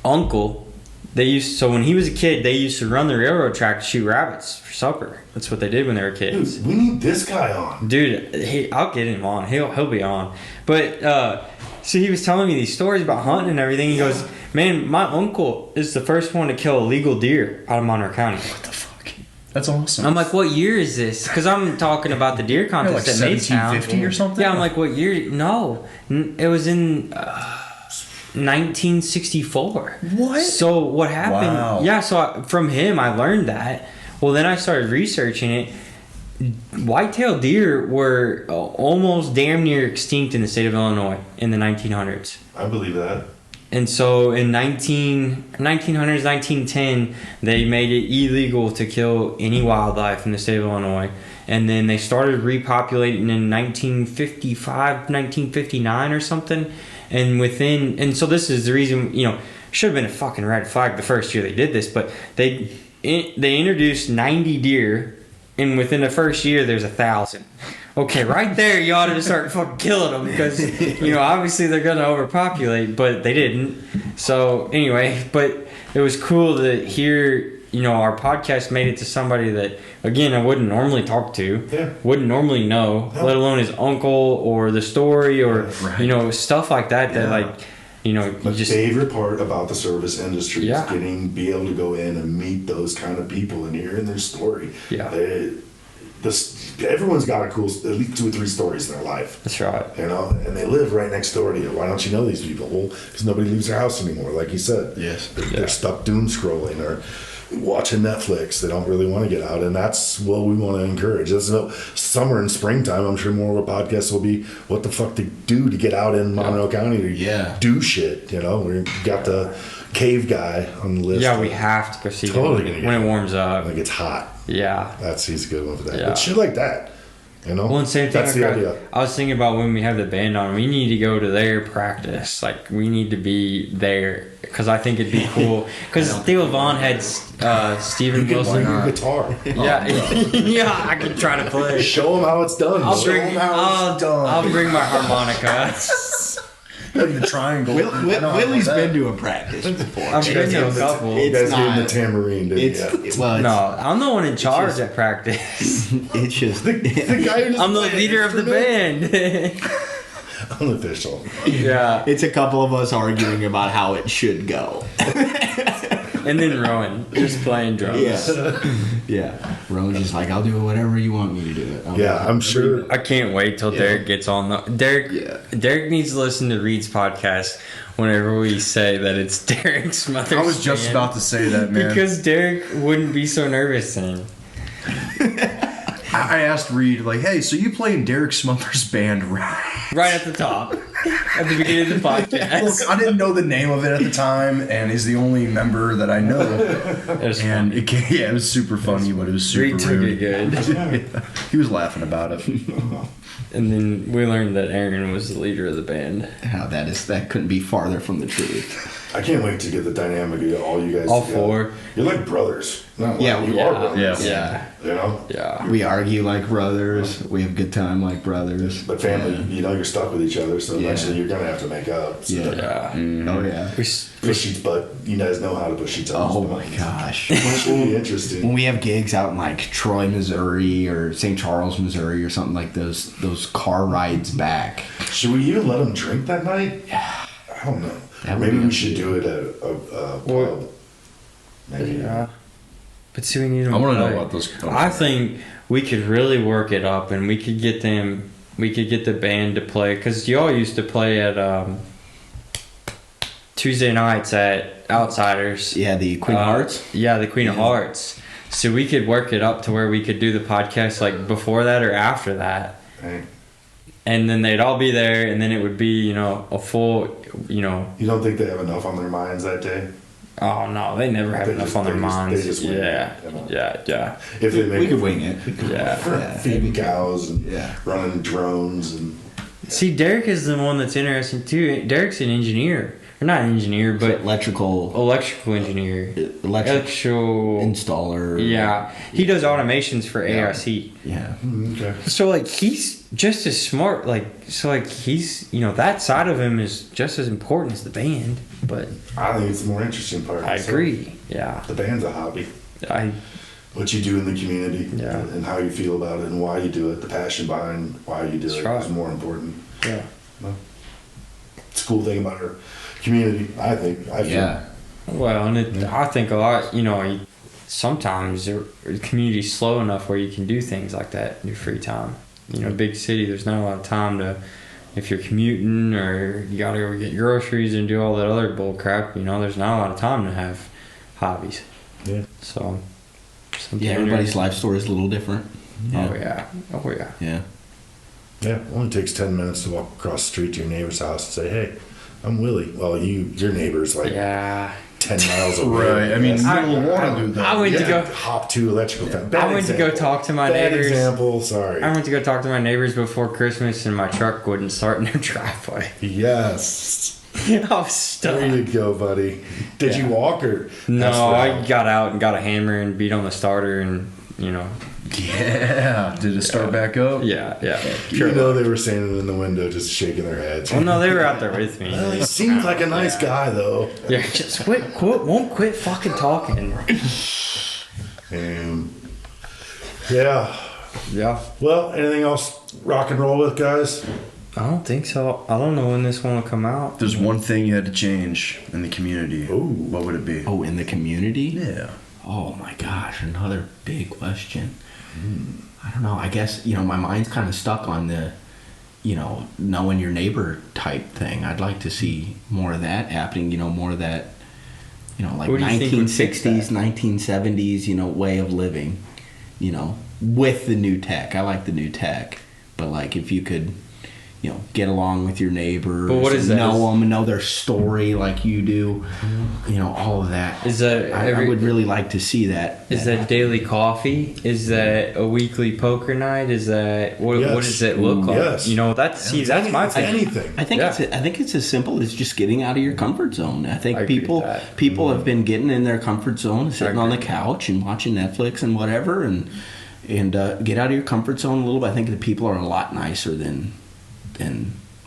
uncle So when he was a kid, they used to run the railroad track to shoot rabbits for supper. That's what they did when they were kids. Dude, we need this guy on. Dude, I'll get him on. He'll be on. But so he was telling me these stories about hunting and everything. He goes, man, my uncle is the first one to kill a legal deer out of Monroe County. What the fuck? That's awesome. I'm like, what year is this? Because I'm talking about the deer contest like at Maytown. 1750 or something? Yeah, I'm like, what year? No, it was in 1964. What? So what happened? Wow. Yeah, so from him I learned that. Well, then I started researching it. White-tailed deer were almost damn near extinct in the state of Illinois in the 1900s. I believe that. And so in 1900s, 1910, they made it illegal to kill any wildlife in the state of Illinois. And then they started repopulating in 1955, 1959 or something. And so this is the reason, should have been a fucking red flag the first year they did this, but they introduced 90 deer, and within the first year there's 1,000. Okay, right there you ought to start fucking killing them because, obviously they're going to overpopulate, but they didn't. So anyway, but it was cool to hear, our podcast made it to somebody that, again, I wouldn't normally talk to, wouldn't normally know, let alone his uncle or the story or, stuff like that, My favorite part about the service industry is be able to go in and meet those kind of people and hearing their story. Yeah. Everyone's got at least 2 or 3 stories in their life. That's right. And they live right next door to you. Why don't you know these people? Well, because nobody leaves their house anymore, like you said. Yes. They're stuck doom scrolling or watching Netflix. They don't really want to get out, and that's what we want to encourage. Summer and springtime, I'm sure more of a podcast will be what the fuck to do to get out in Monroe County to do shit. We got the cave guy on the list. Yeah, we have to go see him when it warms up. Like it's hot. Yeah. He's a good one for that. Yeah. But shit like that. Well, and same thing. That's the idea. I was thinking about when we have the band on, we need to go to their practice. Like, we need to be there because I think it'd be cool. Because Theo Vaughn had Steven Wilson. You can guitar. Yeah, yeah, I could try to play. Show them how it's done. I'll bring my harmonica. The triangle. Willie's been to a practice before. I've been to a couple. You guys gave him the tambourine, didn't you? No, I'm the one in charge at practice. It's just the guy who I'm the leader of the band. Unofficial. Yeah. It's a couple of us arguing about how it should go. And then Rowan just playing drums. Yeah. Rowan's just like, I'll do whatever you want me to do it. I'm sure. I can't wait till Derek gets on. Derek needs to listen to Reed's podcast whenever we say that it's Derek Smothers. I was just about to say that, man. Because Derek wouldn't be so nervous then. I asked Reed, like, hey, so you play in Derek Smothers' band, right? Right at the top. At the beginning of the podcast. Look, I didn't know the name of it at the time, and he's the only member that I know. It was super funny, but it was super Reed took rude. it good. He was laughing about it. And then we learned that Aaron was the leader of the band. How that couldn't be farther from the truth. I can't wait to get the dynamic of all you guys All together. 4. You're like brothers. Not Yeah, like you yeah. are brothers. Yeah. Yeah. We argue like brothers. We have a good time like brothers. But family, you're stuck with each other, so eventually you're gonna have to make up. So. Yeah. Oh yeah. Push sheets, but you guys know how to push sheets on. Oh my gosh. It should be interesting. When we have gigs out in like Troy, Missouri or St. Charles, Missouri or something like those car rides back. Should we even let them drink that night? I don't know. Maybe we should do it at a pub. Maybe. Yeah. But see, we need them. I want to know what those. I think we could really work it up, and we could get them. We could get the band to play because y'all used to play at Tuesday nights at Outsiders. Yeah, the Queen of Hearts. Yeah, the Queen of Hearts. So we could work it up to where we could do the podcast like before that or after that. Right. And then they'd all be there, and then it would be, a full, You don't think they have enough on their minds that day? Oh no, they never have enough on their minds. Yeah. If they make We could wing it. feeding cows and Yeah. running drones and. See, Derek is the one that's interesting too. Derek's an engineer, or not engineer, but electrical engineer, electrical electrical installer. Yeah, he does automations for AIC. Yeah. Okay. So like he's just as smart. He's that side of him is just as important as the band. But I think it's the more interesting part. I agree. Yeah, The band's a hobby. I What you do in the community, Yeah. and how you feel about it, and why you do it, the passion behind why you do That's it right. is more important. yeah. It's a cool thing about our community, I think. I feel. Yeah. Well, and I think a lot. Sometimes the community's slow enough where you can do things like that in your free time. Big city, there's not a lot of time to. If you're commuting or you gotta go get groceries and do all that other bull crap, there's not a lot of time to have hobbies. Yeah. So. Yeah, everybody's life story is a little different. Oh yeah. Oh yeah. Yeah. Yeah, it only takes 10 minutes to walk across the street to your neighbor's house and say, "Hey, I'm Willie." Well, your neighbor's like Yeah. 10 miles away. Right. I mean, Yes. middle of Waterloo, though. I went to go. hop to electrical fence. I went to go talk to my Bad neighbors. example. Sorry. I went to go talk to my neighbors before Christmas, and my truck wouldn't start in their driveway. Yes. I was stuck. There you go, buddy. Did you walk or? No, That's I right. got out and got a hammer and beat on the starter, and Yeah. Did it start back up? yeah. You know they were standing in the window just shaking their heads. Well, no, they were out there with me. Well, he seems like a nice guy, though. Yeah, just won't quit fucking talking. Yeah. Yeah. Well, anything else rock and roll with, guys? I don't think so. I don't know when this one will come out. There's one thing you had to change in the community. Ooh. What would it be? Oh, in the community? Yeah. Oh my gosh, another big question. I don't know. I guess, my mind's kind of stuck on the, knowing your neighbor type thing. I'd like to see more of that happening, more of that, like What do you think would fix 1960s, that? 1970s, way of living, with the new tech. I like the new tech. But like if you could, get along with your neighbors, But what is that? know them, know their story like you do, all of that. Is that I would really like to see that. Is that daily coffee? Is that a weekly poker night? Is that what Yes. does it look like? Yes. That's my thing. Anything. I think Yeah. I think it's as simple as just getting out of your comfort zone. I think I agree people with that. people have been getting in their comfort zone, sitting on the agree. couch and watching Netflix and whatever, and get out of your comfort zone a little bit. I think the people are a lot nicer than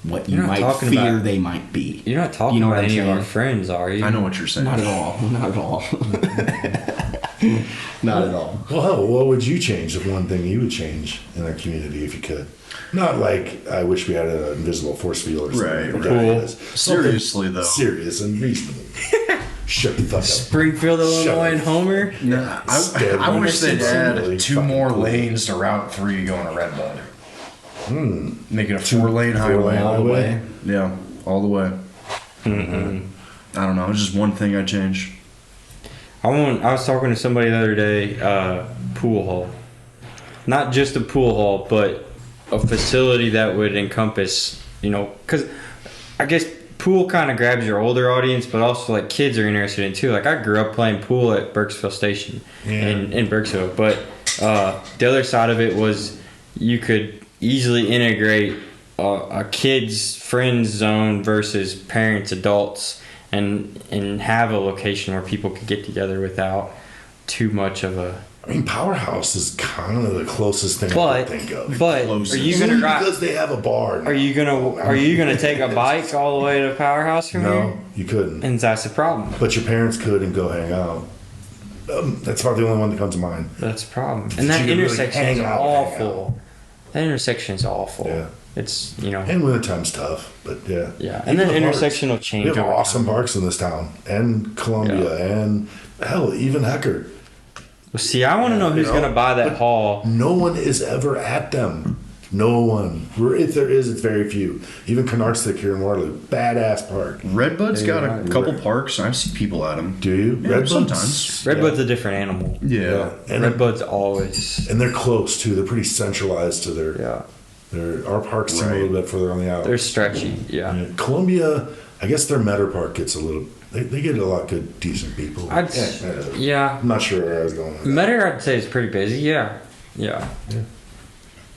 what you You're not might talking fear about- they might be. You're not talking You know about what I'm any of our saying? friends, are you? I know what you're saying. Not at all. Not at all. Not at all. Well, hell, what would you change? The one thing you would change in our community if you could? Not like I wish we had an invisible force field or something. Right, like right. that. Seriously, Something though. Serious and reasonable. Shut the fuck up. Springfield, Shut Illinois, up. and Homer. Nah, Stand I wish they'd Simply add 2 fucking more cool. lanes to Route 3 going to Redbud. Make it a 4-lane highway. Four-lane All the highway? way. Yeah, all the way. I don't know. It's just one thing I changed. I was talking to somebody the other day. Pool hall, not just a pool hall, but a facility that would encompass. Because I guess pool kind of grabs your older audience, but also like kids are interested in it too. Like I grew up playing pool at Burkesville Station in Burkesville, but the other side of it was you could easily integrate a kid's friends zone versus parents, adults, and have a location where people could get together without too much of a. I mean, Powerhouse is kind of the closest thing I But can think of. are you Only gonna because they have a bar. Are you gonna take a bike all the way to Powerhouse from No, here? you couldn't. And that's the problem. But your parents could and go hang out. That's about the only one that comes to mind. That's the problem. You And that could really intersection is hang out. awful. That intersection is awful. Yeah. It's And wintertime's tough, but yeah. yeah. Even And that the intersection will parks. change. We have over awesome time. parks in this town, and Columbia, and hell, even Hecker. Well, see, I want to know who's gonna buy that hall. No one is ever at them. No one. If there is, it's very few. Even Canardsville here in Waterloo, badass park. Redbud's got a right. couple parks. I've seen people at them. Do you? Yeah, Redbud's- sometimes. Redbud's a different animal. Yeah. And, Redbud's always and they're close too. They're pretty centralized to their. yeah. Our parks seem a Right. little bit further on the out. They're stretchy. Yeah. Yeah. Columbia, I guess their Meadow Park gets a little. They get a lot of good, decent people. I'd yeah. I'm not sure where I was going with that. Metter, I'd say, is pretty busy. Yeah.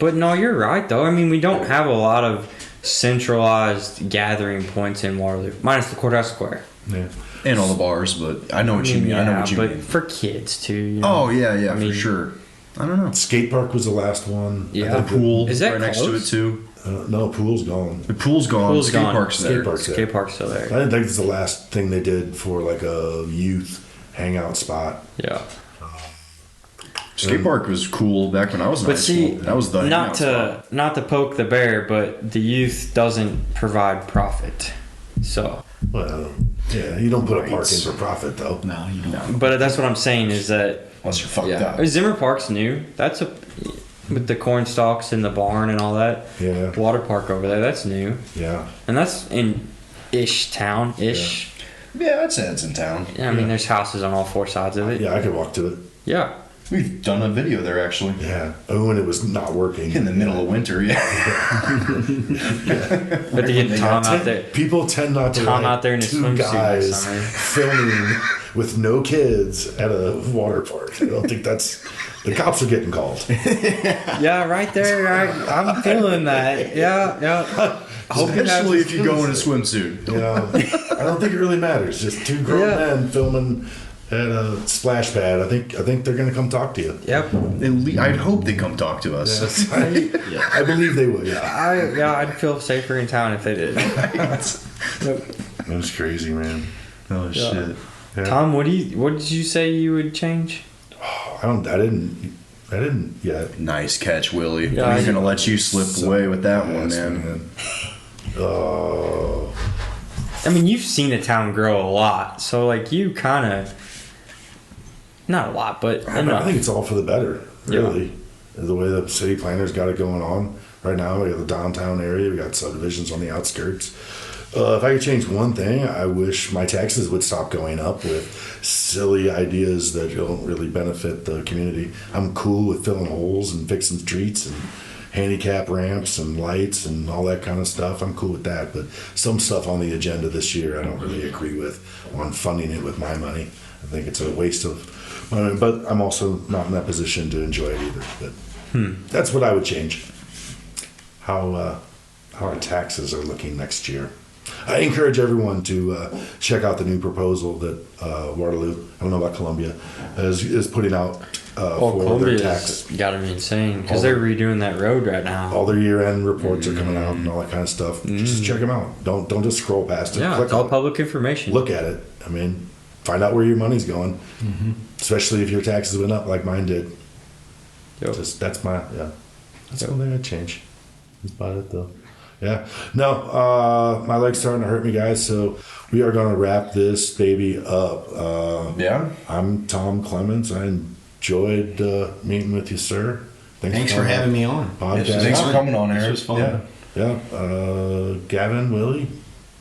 But no, you're right though. I mean, we don't have a lot of centralized gathering points in Waterloo, minus the courthouse square. Yeah. And all the bars, but I know what you mean. I know what you but mean. for kids too. You know? Oh yeah, I mean, for sure. I don't know. Skate park was the last one. Yeah. I think Pool Is that right next to it close? too. no, pool's gone. The pool's gone. Pool's skate gone. park's there. Skate park's there. Skate park's still I there. didn't think it's the last thing they did for like a youth hangout spot. Yeah. Skate park was cool back when I was in high But see, school. That was the not hangout spot. to poke the bear, but the youth doesn't provide profit. So, Well, yeah, you don't put a park in Rights. for profit though. No, you don't. but that's what I'm saying is that Unless you're fucked up. Zimmer Park's new. That's with the corn stalks in the barn and all that. Yeah, Water park over there. That's new, yeah. and that's in town. Yeah, I'd say it's in town. I mean, there's houses on all four sides of it. Yeah, I could walk to it. Yeah. We've done a video there actually. Yeah. Oh, and it was not working. In the middle of winter, yeah. But to get Tom out there. People tend not to Tom like out there in his two swimsuit guys this summer. filming with no kids at a water park. I don't think that's the cops are getting called. Yeah, right there. I'm feeling that. Yeah. Especially if you go in a swimsuit. You know, I don't think it really matters. Just two grown Yeah. men filming at a splash pad. I think they're gonna come talk to you. Yep. I'd hope they come talk to us. I believe they will. Yeah, I'd feel safer in town if they did. that's crazy, man. Oh shit. Yeah. Tom, what did you say you would change? I didn't yet. Nice catch, Willie. Yeah, I'm I- gonna let you slip away with that one, Yes, man. Oh, I mean, you've seen the town grow a lot, so like you kind of, not a lot, but I enough. think it's all for the better, Yeah. really. The way the city planners got it going on right now, we got the downtown area, we got subdivisions on the outskirts. If I could change one thing, I wish my taxes would stop going up with silly ideas that don't really benefit the community. I'm cool with filling holes and fixing streets and handicap ramps and lights and all that kind of stuff. I'm cool with that, but some stuff on the agenda this year I don't really agree with on funding it with my money. I think it's a waste of money, but I'm also not in that position to enjoy it either. But that's what I would change. How our taxes are looking next year. I encourage everyone to check out the new proposal that Waterloo, I don't know about Columbia, is putting out for their Columbia's tax. got to be insane because All they're the- redoing that road right now. All their year-end reports are coming out and all that kind of stuff. Just check them out. Don't just scroll past it. Yeah, Click it's all on it. public information. Look at it. I mean, find out where your money's going, especially if your taxes went up like mine did. Yep. That's the only thing I'd change. That's about it though. Yeah. No, my leg's starting to hurt me, guys. So we are going to wrap this baby up. Yeah. I'm Tom Clemens. I enjoyed meeting with you, sir. Thanks for having me on. Podcast. Thanks for coming on, This Eric. was fun. Yeah. Yeah. Gavin, Willie,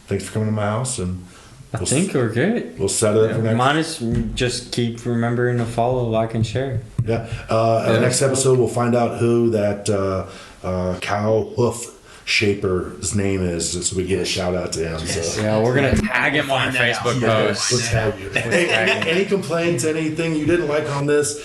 thanks for coming to my house, and I think we're good. we'll set it up for next. Minus just keep remembering to follow, like, and share. Yeah. Our next episode, we'll find out who that cow hoof shaper's name is, so we get a shout out to him. So. Yeah, we're gonna tag him on our Facebook post. Let's have you. Hey, any complaints, anything you didn't like on this,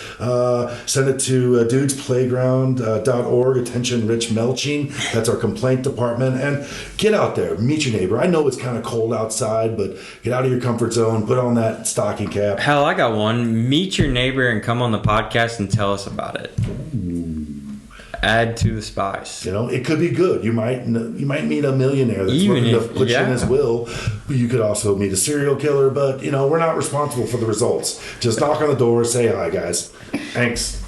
send it to dudesplayground.org. Attention, Rich Melching. That's our complaint department. And get out there, meet your neighbor. I know it's kind of cold outside, but get out of your comfort zone. Put on that stocking cap. Hell, I got one. Meet your neighbor and come on the podcast and tell us about it. Add to the spice. You know, it could be good. You might meet a millionaire that's Even looking to if- put you in yeah. his will. You could also meet a serial killer, but we're not responsible for the results. Just knock on the door, say hi, guys. Thanks.